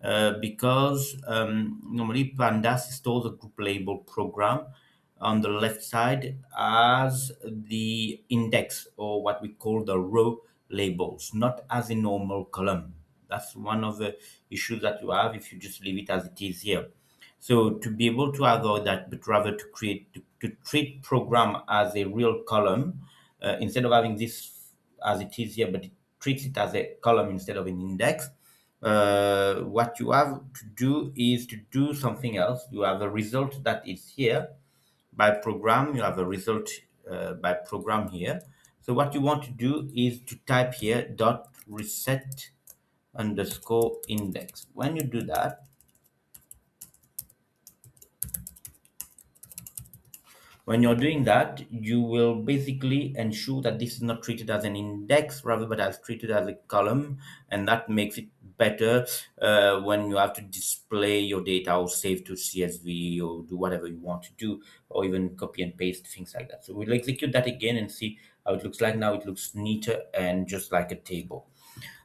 [SPEAKER 1] because normally Pandas stores a group label program on the left side as the index or what we call the row labels, not as a normal column. That's one of the issues that you have if you just leave it as it is here. So to be able to avoid that, but rather to create to treat program as a real column instead of having this as it is here, but it treats it as a column instead of an index. What you have to do is to do something else. You have a result that is here by program. You have a result by program here. So what you want to do is to type here dot reset underscore index. When you do that, when you're doing that, you will basically ensure that this is not treated as an index rather but as treated as a column, and that makes it better when you have to display your data or save to CSV or do whatever you want to do, or even copy and paste things like that. So we'll execute that again and see how it looks like. Now it looks neater and just like a table.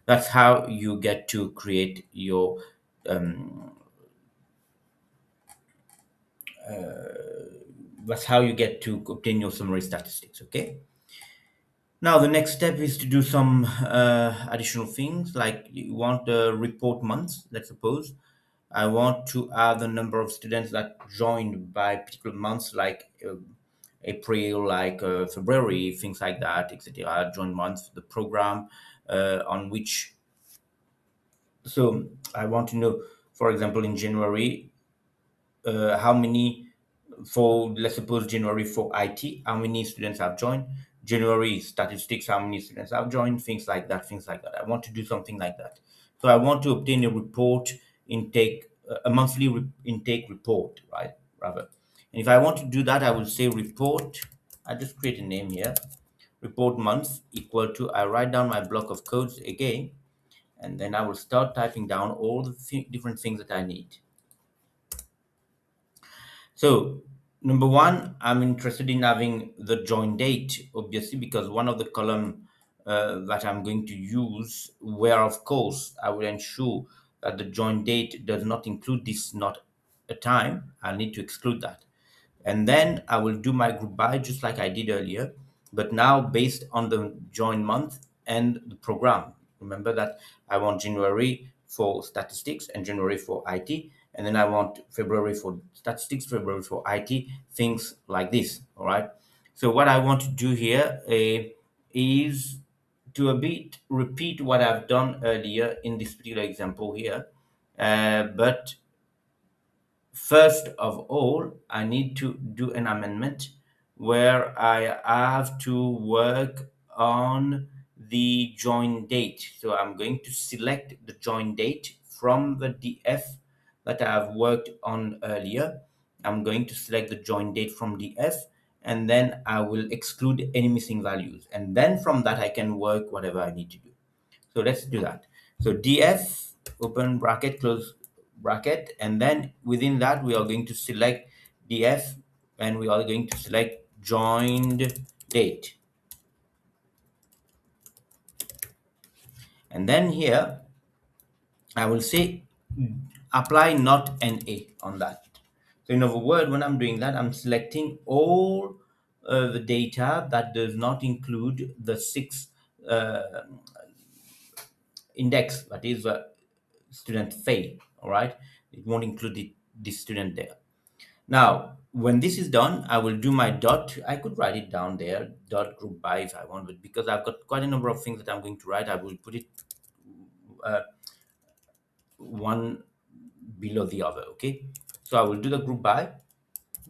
[SPEAKER 1] That's how you get to create your um, that's how you get to obtain your summary statistics. Okay. Now, the next step is to do some additional things like you want the report months. Let's suppose I want to add the number of students that joined by particular months, like April, like February, things like that, etc. Join months, the program on which. So I want to know, for example, in January, how many for, let's suppose, January for IT, how many students have joined? January statistics, how many students have joined? Things like that, things like that. I want to do something like that. So I want to obtain a report intake, a monthly intake report, right? Rather. And if I want to do that, I will say report. I just create a name here. Report month equal to, I write down my block of codes again, and then I will start typing down all the different things that I need. So, number one, I'm interested in having the join date, obviously, because one of the column that I'm going to use, where of course I will ensure that the join date does not include this not a time, I need to exclude that. And then I will do my group by just like I did earlier, but now based on the join month and the program. Remember that I want January for statistics and January for IT, and then I want February for statistics, February for IT, things like this. All right. So what I want to do here is to a bit repeat what I've done earlier in this particular example here, but first of all, I need to do an amendment where I have to work on the join date. So I'm going to select the join date from the DF that I have worked on earlier. I'm going to select the join date from DF, and then I will exclude any missing values. And then from that, I can work whatever I need to do. So let's do that. So df, open bracket, close bracket, and then within that we are going to select df, and we are going to select joined date. And then here I will say apply not NA on that. So in other words, when I'm doing that, I'm selecting all the data that does not include the six uh, index, that is student fail. All right, it won't include this student there. Now when this is done, I will do my dot. I could write it down there, dot group by, if I want, but because I've got quite a number of things that I'm going to write, I will put it uh, one below the other. Okay, so I will do the group by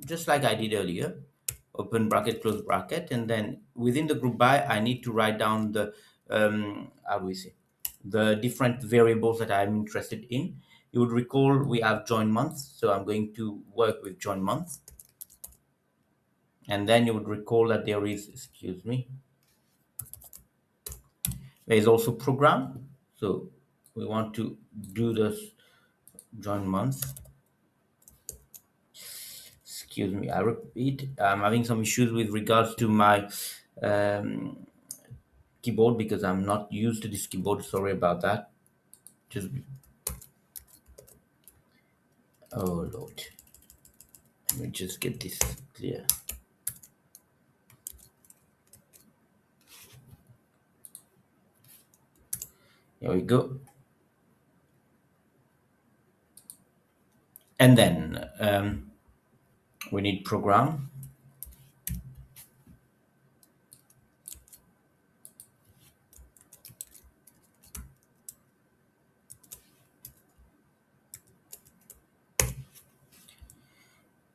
[SPEAKER 1] just like I did earlier, open bracket, close bracket, and then within the group by, I need to write down the how do we say, the different variables that I'm interested in. You would recall we have join month, so I'm going to work with join month, and then you would recall that there is, excuse me, there is also program. So we want to do this join month. Excuse me, I repeat, I'm having some issues with regards to my um, keyboard because I'm not used to this keyboard. Sorry about that. Just oh Lord, let me just get this clear. Here we go. And then we need program.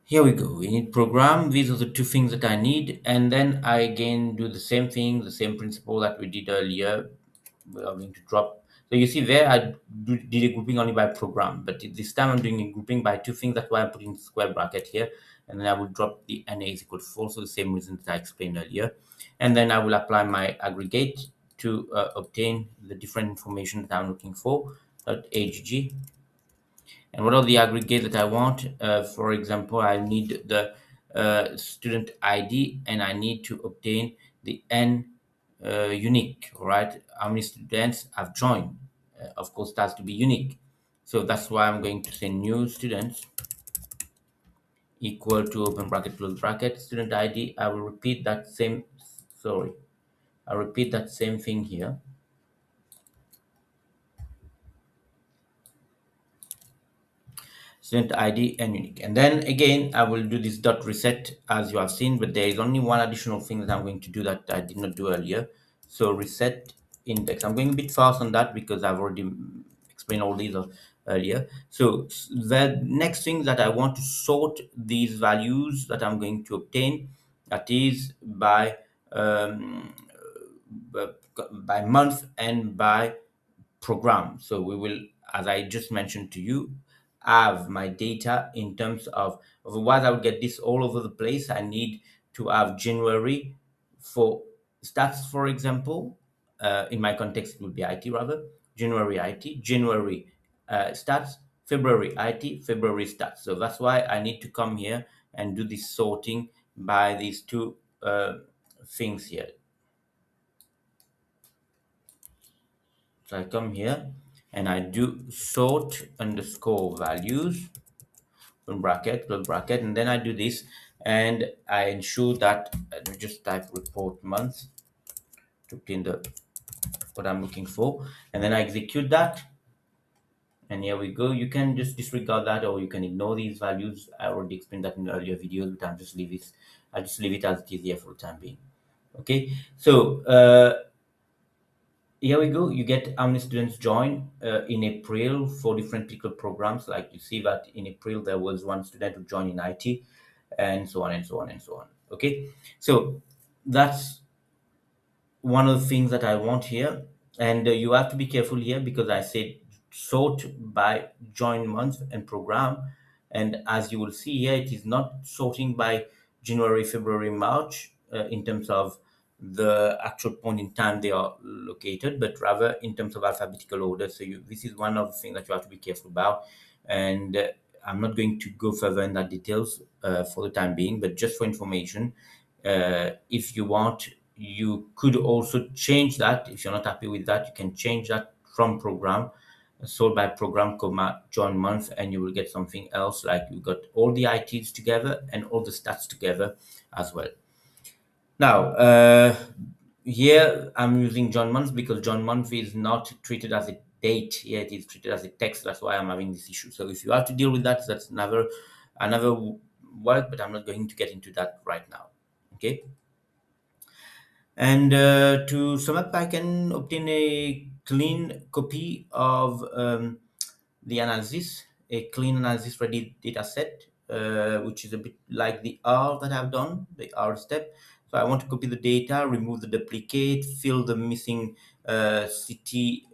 [SPEAKER 1] Here we go. We need program. These are the two things that I need. And then I again do the same thing, the same principle that we did earlier. We are going to drop. So you see there, did a grouping only by program, but this time I'm doing a grouping by two things. That's why I'm putting square bracket here. And then I will drop the NA is equal to 4, so the same reason that I explained earlier. And then I will apply my aggregate to obtain the different information that I'm looking for, .agg. And what are the aggregates that I want? For example, I need the student ID, and I need to obtain the N unique, all right? How many students have joined? Of course, it has to be unique. So that's why I'm going to say new students equal to open bracket, close bracket, student ID. I will repeat that same, sorry, I'll repeat that same thing here. Student ID and unique. And then again, I will do this dot reset as you have seen, but there is only one additional thing that I'm going to do that I did not do earlier. So reset index. I'm going a bit fast on that because I've already explained all these earlier. So the next thing that I want to sort these values that I'm going to obtain, that is um, by month and by program. So we will, as I just mentioned to you, have my data in terms of, otherwise I will get this all over the place. I need to have January for stats, for example. In my context, it would be IT rather. January IT, January stats, February IT, February stats. So that's why I need to come here and do this sorting by these two things here. So I come here and I do sort underscore values in bracket, close bracket, and then I do this and I ensure that let me just type report month to obtain the what I'm looking for, and then I execute that. And here we go. You can just disregard that or you can ignore these values. I already explained that in earlier videos, but I'll just leave it as it is here for the time being. Okay. So here we go. You get how many students join in April for different particular programs. Like you see that in April there was one student who joined in IT, and so on and so on and so on. Okay. So that's one of the things that I want here. And you have to be careful here because I said sort by join month and program. And as you will see here, it is not sorting by January, February, March in terms of the actual point in time they are located, but rather in terms of alphabetical order. So this is one of the things that you have to be careful about. And I'm not going to go further in that details for the time being, but just for information, if you want, you could also change that. If you're not happy with that, you can change that from program, sort by program, comma, join month, and you will get something else like you got all the ITs together and all the stats together as well. Now, here I'm using John month because John month is not treated as a date. Here it is treated as a text. That's why I'm having this issue. So if you have to deal with that, that's another work, but I'm not going to get into that right now. Okay. And to sum up, I can obtain a clean copy of the analysis, a clean analysis ready data set, which is a bit like the R that I've done, the R step. So I want to copy the data, remove the duplicate, fill the missing city,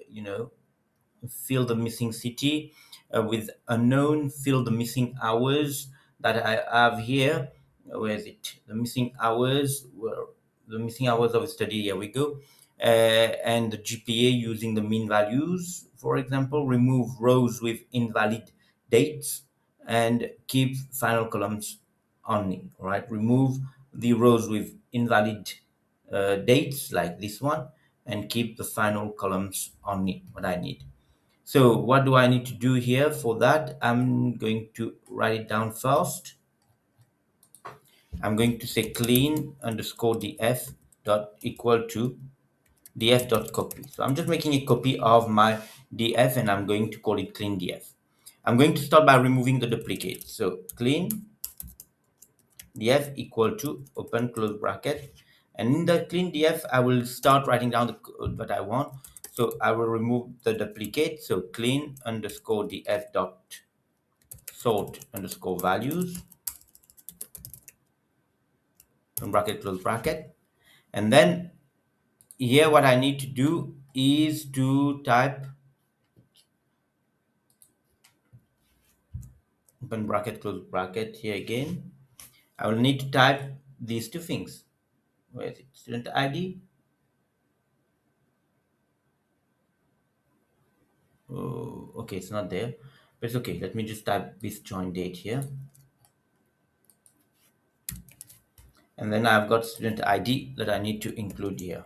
[SPEAKER 1] fill the missing city with unknown, fill the missing hours that I have here. Where is it? The missing hours, the missing hours of a study. Here we go. And the GPA using the mean values, for example, remove rows with invalid dates and keep final columns only. All right, remove the rows with invalid dates like this one and keep the final columns only, what I need. So what do I need to do here for that? I'm going to write it down first. I'm going to say clean underscore df dot equal to df dot copy. So I'm just making a copy of my df and I'm going to call it clean df. I'm going to start by removing the duplicate. So clean df equal to open close bracket. And in the clean df, I will start writing down the code that I want. So I will remove the duplicate. So clean underscore df dot sort underscore values bracket close bracket. And then here what I need to do is to type open bracket close bracket here again. I will need to type these two things. Where is it? Student ID. Oh, okay, it's not there, but it's okay. Let me just type this join date here. And then I've got student ID that I need to include here.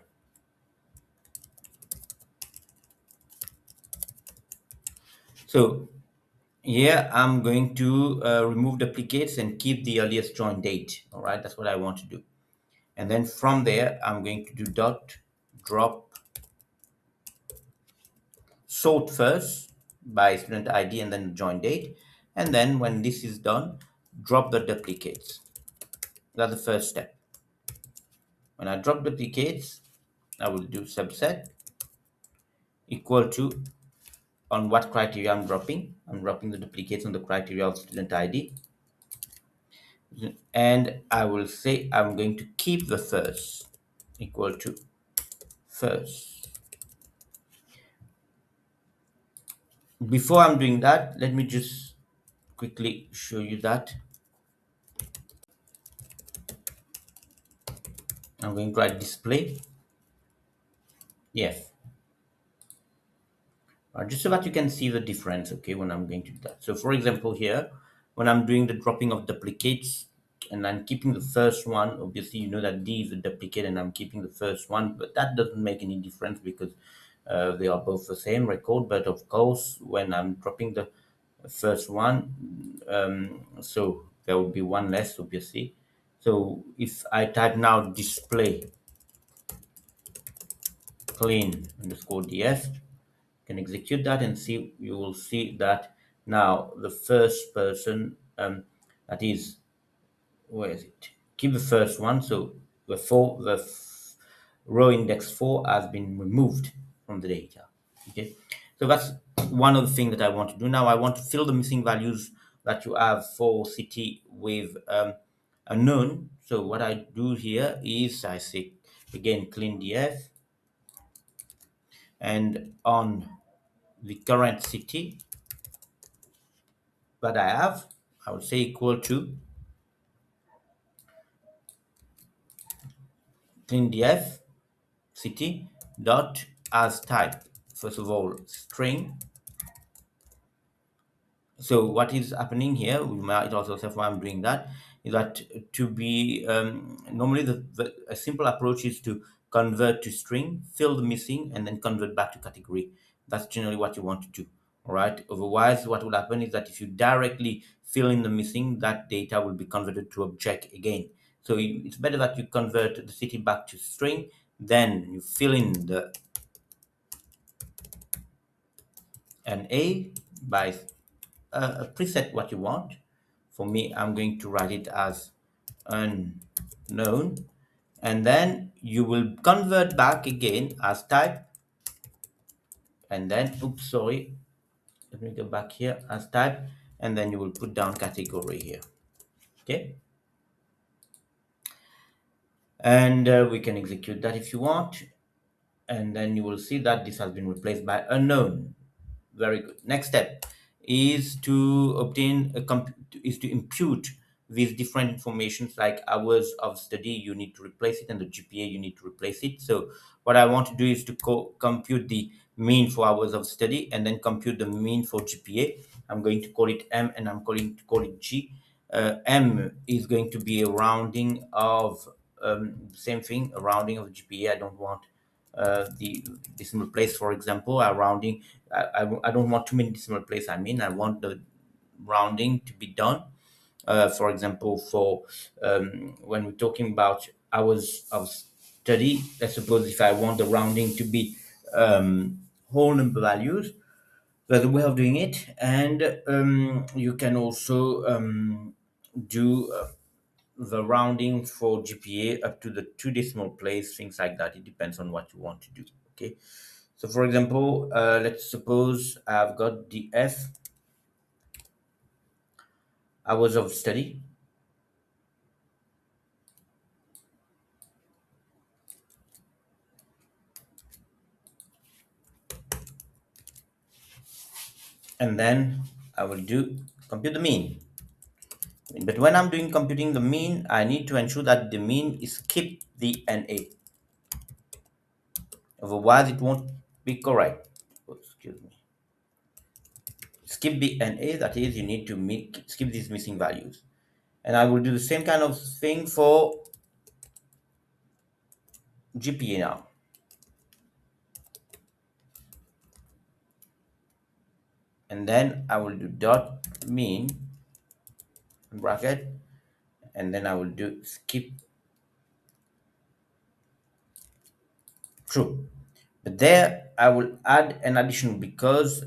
[SPEAKER 1] So here I'm going to remove duplicates and keep the earliest join date. All right, that's what I want to do. And then from there, I'm going to do dot drop sort first by student ID and then join date. And then when this is done, drop the duplicates. That's the first step. When I drop duplicates, I will do subset equal to on what criteria I'm dropping. I'm dropping the duplicates on the criteria of student ID. And I will say I'm going to keep the first equal to first. Before I'm doing that, let me just quickly show you that. I'm going to write display. Yes. Just so that you can see the difference, okay, when I'm going to do that. So for example here, when I'm doing the dropping of duplicates, and I'm keeping the first one. Obviously, you know that D is a duplicate, and I'm keeping the first one, but that doesn't make any difference because they are both the same record. But of course, when I'm dropping the first one, so there will be one less, obviously. So if I type now display clean underscore df, can execute that and see, you will see that now the first person, that is, where is it? Keep the first one. So row index 4 has been removed from the data. Okay. So that's one of the things that I want to do. Now I want to fill the missing values that you have for city with a known. So what I do here is I say again clean df, and on the current city that I have, I would say equal to clean df city dot as type. First of all, string. So what is happening here, we might also say why I'm doing that, is that to be normally a simple approach is to convert to string, fill the missing, and then convert back to category. That's generally what you want to do. All right. Otherwise, what will happen is that if you directly fill in the missing, that data will be converted to object again. So it's better that you convert the city back to string, then you fill in the NA by preset what you want. For me, I'm going to write it as unknown, and then you will convert back again as type, and then oops, sorry, let me go back here as type, and then you will put down category here. Okay, and we can execute that if you want, and then you will see that this has been replaced by unknown. Very good. Next step is to obtain is to impute these different informations like hours of study. You need to replace it, and the GPA you need to replace it. So what I want to do is to compute the mean for hours of study, and then compute the mean for GPA. I'm going to call it M, and I'm going to call it G. M is going to be a rounding of same thing, a rounding of GPA. I don't want the decimal place, for example, are rounding. I don't want too many decimal place. I mean, I want the rounding to be done. For example, for when we're talking about hours of study, let's suppose if I want the rounding to be whole number values, that's a way of doing it. And you can also do the rounding for GPA up to the two decimal place, things like that. It depends on what you want to do. Okay. So for example, let's suppose I've got the F hours of study, and then I will do compute the mean. But when I'm doing computing the mean, I need to ensure that the mean is skip the NA. Otherwise, it won't be correct. Oh, excuse me. Skip the NA, that is, you need to skip these missing values. And I will do the same kind of thing for GPA now. And then I will do dot mean bracket, and then I will do skip true. But there I will add an additional because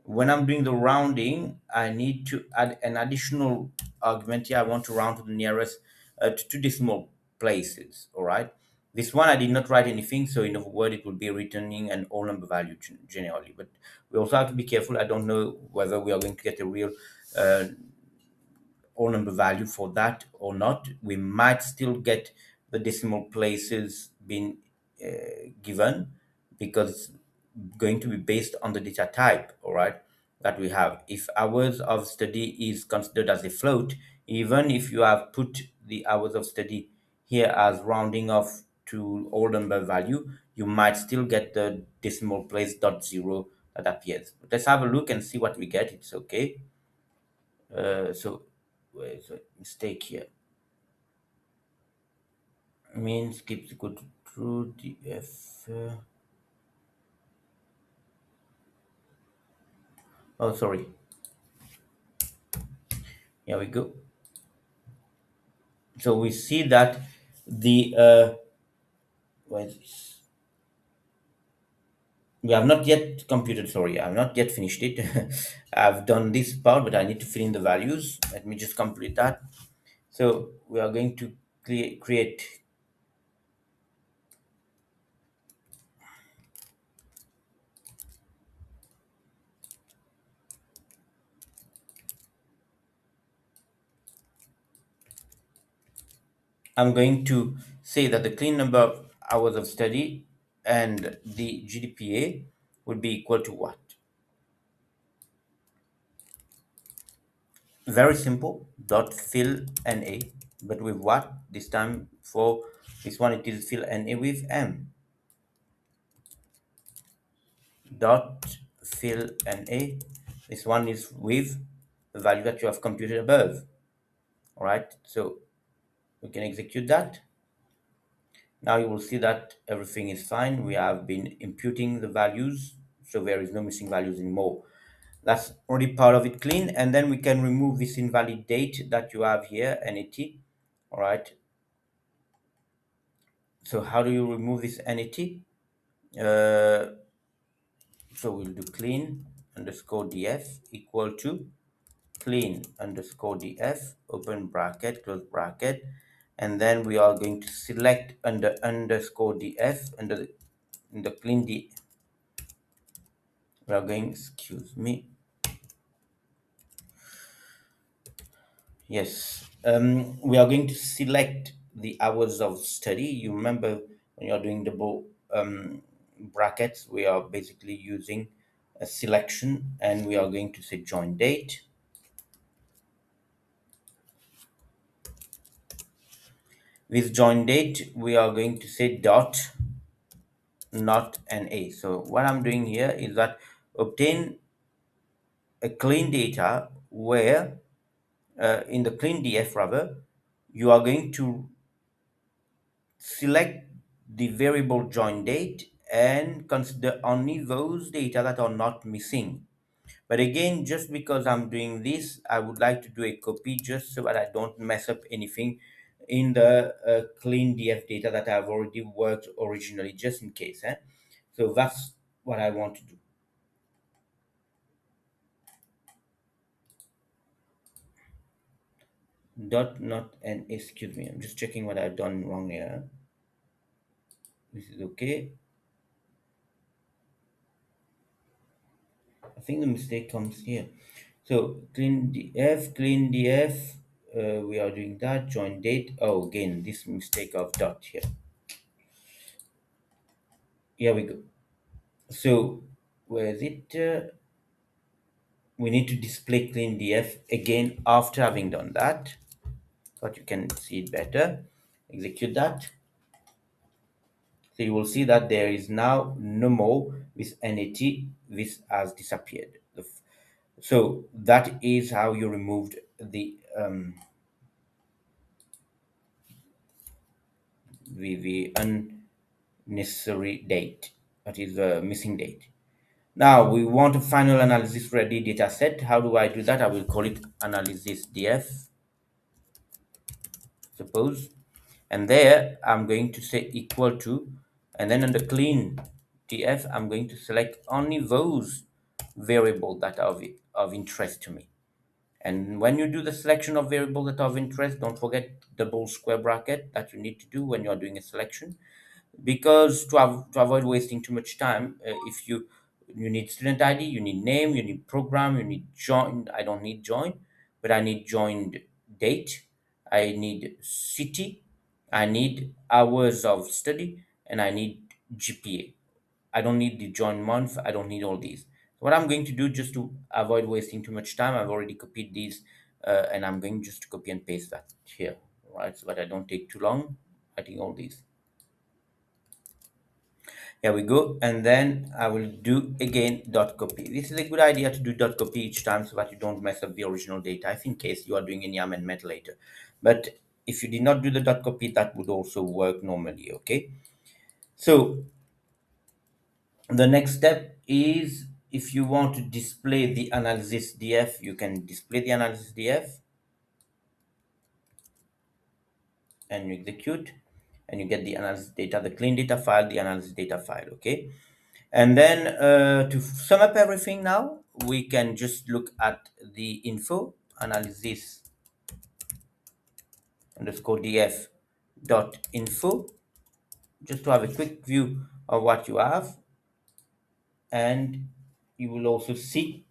[SPEAKER 1] when I'm doing the rounding, I need to add an additional argument here. I want to round to the nearest to two decimal places. All right. This one I did not write anything, so in other words, it will be returning an whole number value generally. But we also have to be careful. I don't know whether we are going to get a real uh, whole number value for that or not. We might still get the decimal places being given because it's going to be based on the data type, all right, that we have. If hours of study is considered as a float, even if you have put the hours of study here as rounding off to whole number value, you might still get the decimal place dot zero that appears. But let's have a look and see what we get. It's okay. So where's a mistake here? Means keeps equal to true df. Oh, sorry. Here we go. So we see that the where is this? We have not yet computed. Sorry, I have not yet finished it. I've done this part, but I need to fill in the values. Let me just complete that. So we are going to create. I'm going to say that the clean number of hours of study and the GDPA would be equal to what? Very simple. Dot fill NA, but with what? This time for this one it is fill NA with M. Dot fill NA. This one is with the value that you have computed above. All right. So we can execute that. Now you will see that everything is fine. We have been imputing the values, so there is no missing values anymore. That's already part of it clean. And then we can remove this invalid date that you have here, NAT. All right. So how do you remove this NAT? Uh, so we'll do clean underscore df equal to clean underscore df, open bracket, close bracket. And then we are going to select under underscore df, under the clean d, we are going, excuse me, yes, we are going to select the hours of study. You remember when you're doing double brackets, we are basically using a selection, and we are going to say join date. With join date, we are going to say dot, not an a. So what I'm doing here is that obtain a clean data where in the clean df rather, you are going to select the variable join date and consider only those data that are not missing. But again, just because I'm doing this, I would like to do a copy just so that I don't mess up anything in the clean df data that I've already worked originally, just in case. So that's what I want to do. Dot not and excuse me, I'm just checking what I've done wrong here. This is okay. I think the mistake comes here. So clean df, we are doing that. Join date. Oh, again, this mistake of dot here. Here we go. So where is it? We need to display clean df again after having done that. But you can see it better. Execute that. So you will see that there is now no more this NAT. This has disappeared. So that is how you removed the unnecessary date. That is the missing date. Now we want a final analysis ready data set. How do I do that? I will call it analysis df, suppose. And there I'm going to say equal to, and then under clean df, I'm going to select only those variables that are of interest to me. And when you do the selection of variables that are of interest, don't forget double square bracket that you need to do when you are doing a selection, because to avoid wasting too much time, if you need student id, you need name, you need program, you need join. I don't need join, but I need joined date, I need city, I need hours of study, and I need gpa. I don't need the join month, I don't need all these. What I'm going to do, just to avoid wasting too much time, I've already copied these, and I'm going just to copy and paste that here, right, so that I don't take too long writing all these. Here we go. And then I will do again dot copy. This is a good idea to do dot copy each time so that you don't mess up the original data if in case you are doing any amendment later. But If you did not do the dot copy, that would also work normally. Okay. So the next step is, if you want to display the analysis df, you can display the analysis df and you execute, and you get the analysis data, the clean data file, the analysis data file. Okay. And then to sum up everything now, we can just look at the info analysis underscore df dot info, just to have a quick view of what you have. And you will also see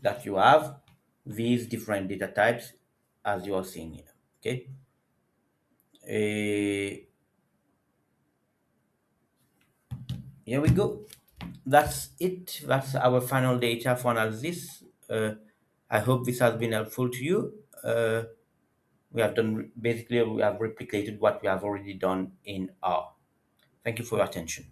[SPEAKER 1] that you have these different data types as you are seeing here. Okay. Eh, here we go. That's it. That's our final data for analysis. I hope this has been helpful to you. We have done, basically we have replicated what we have already done in R. Thank you for your attention.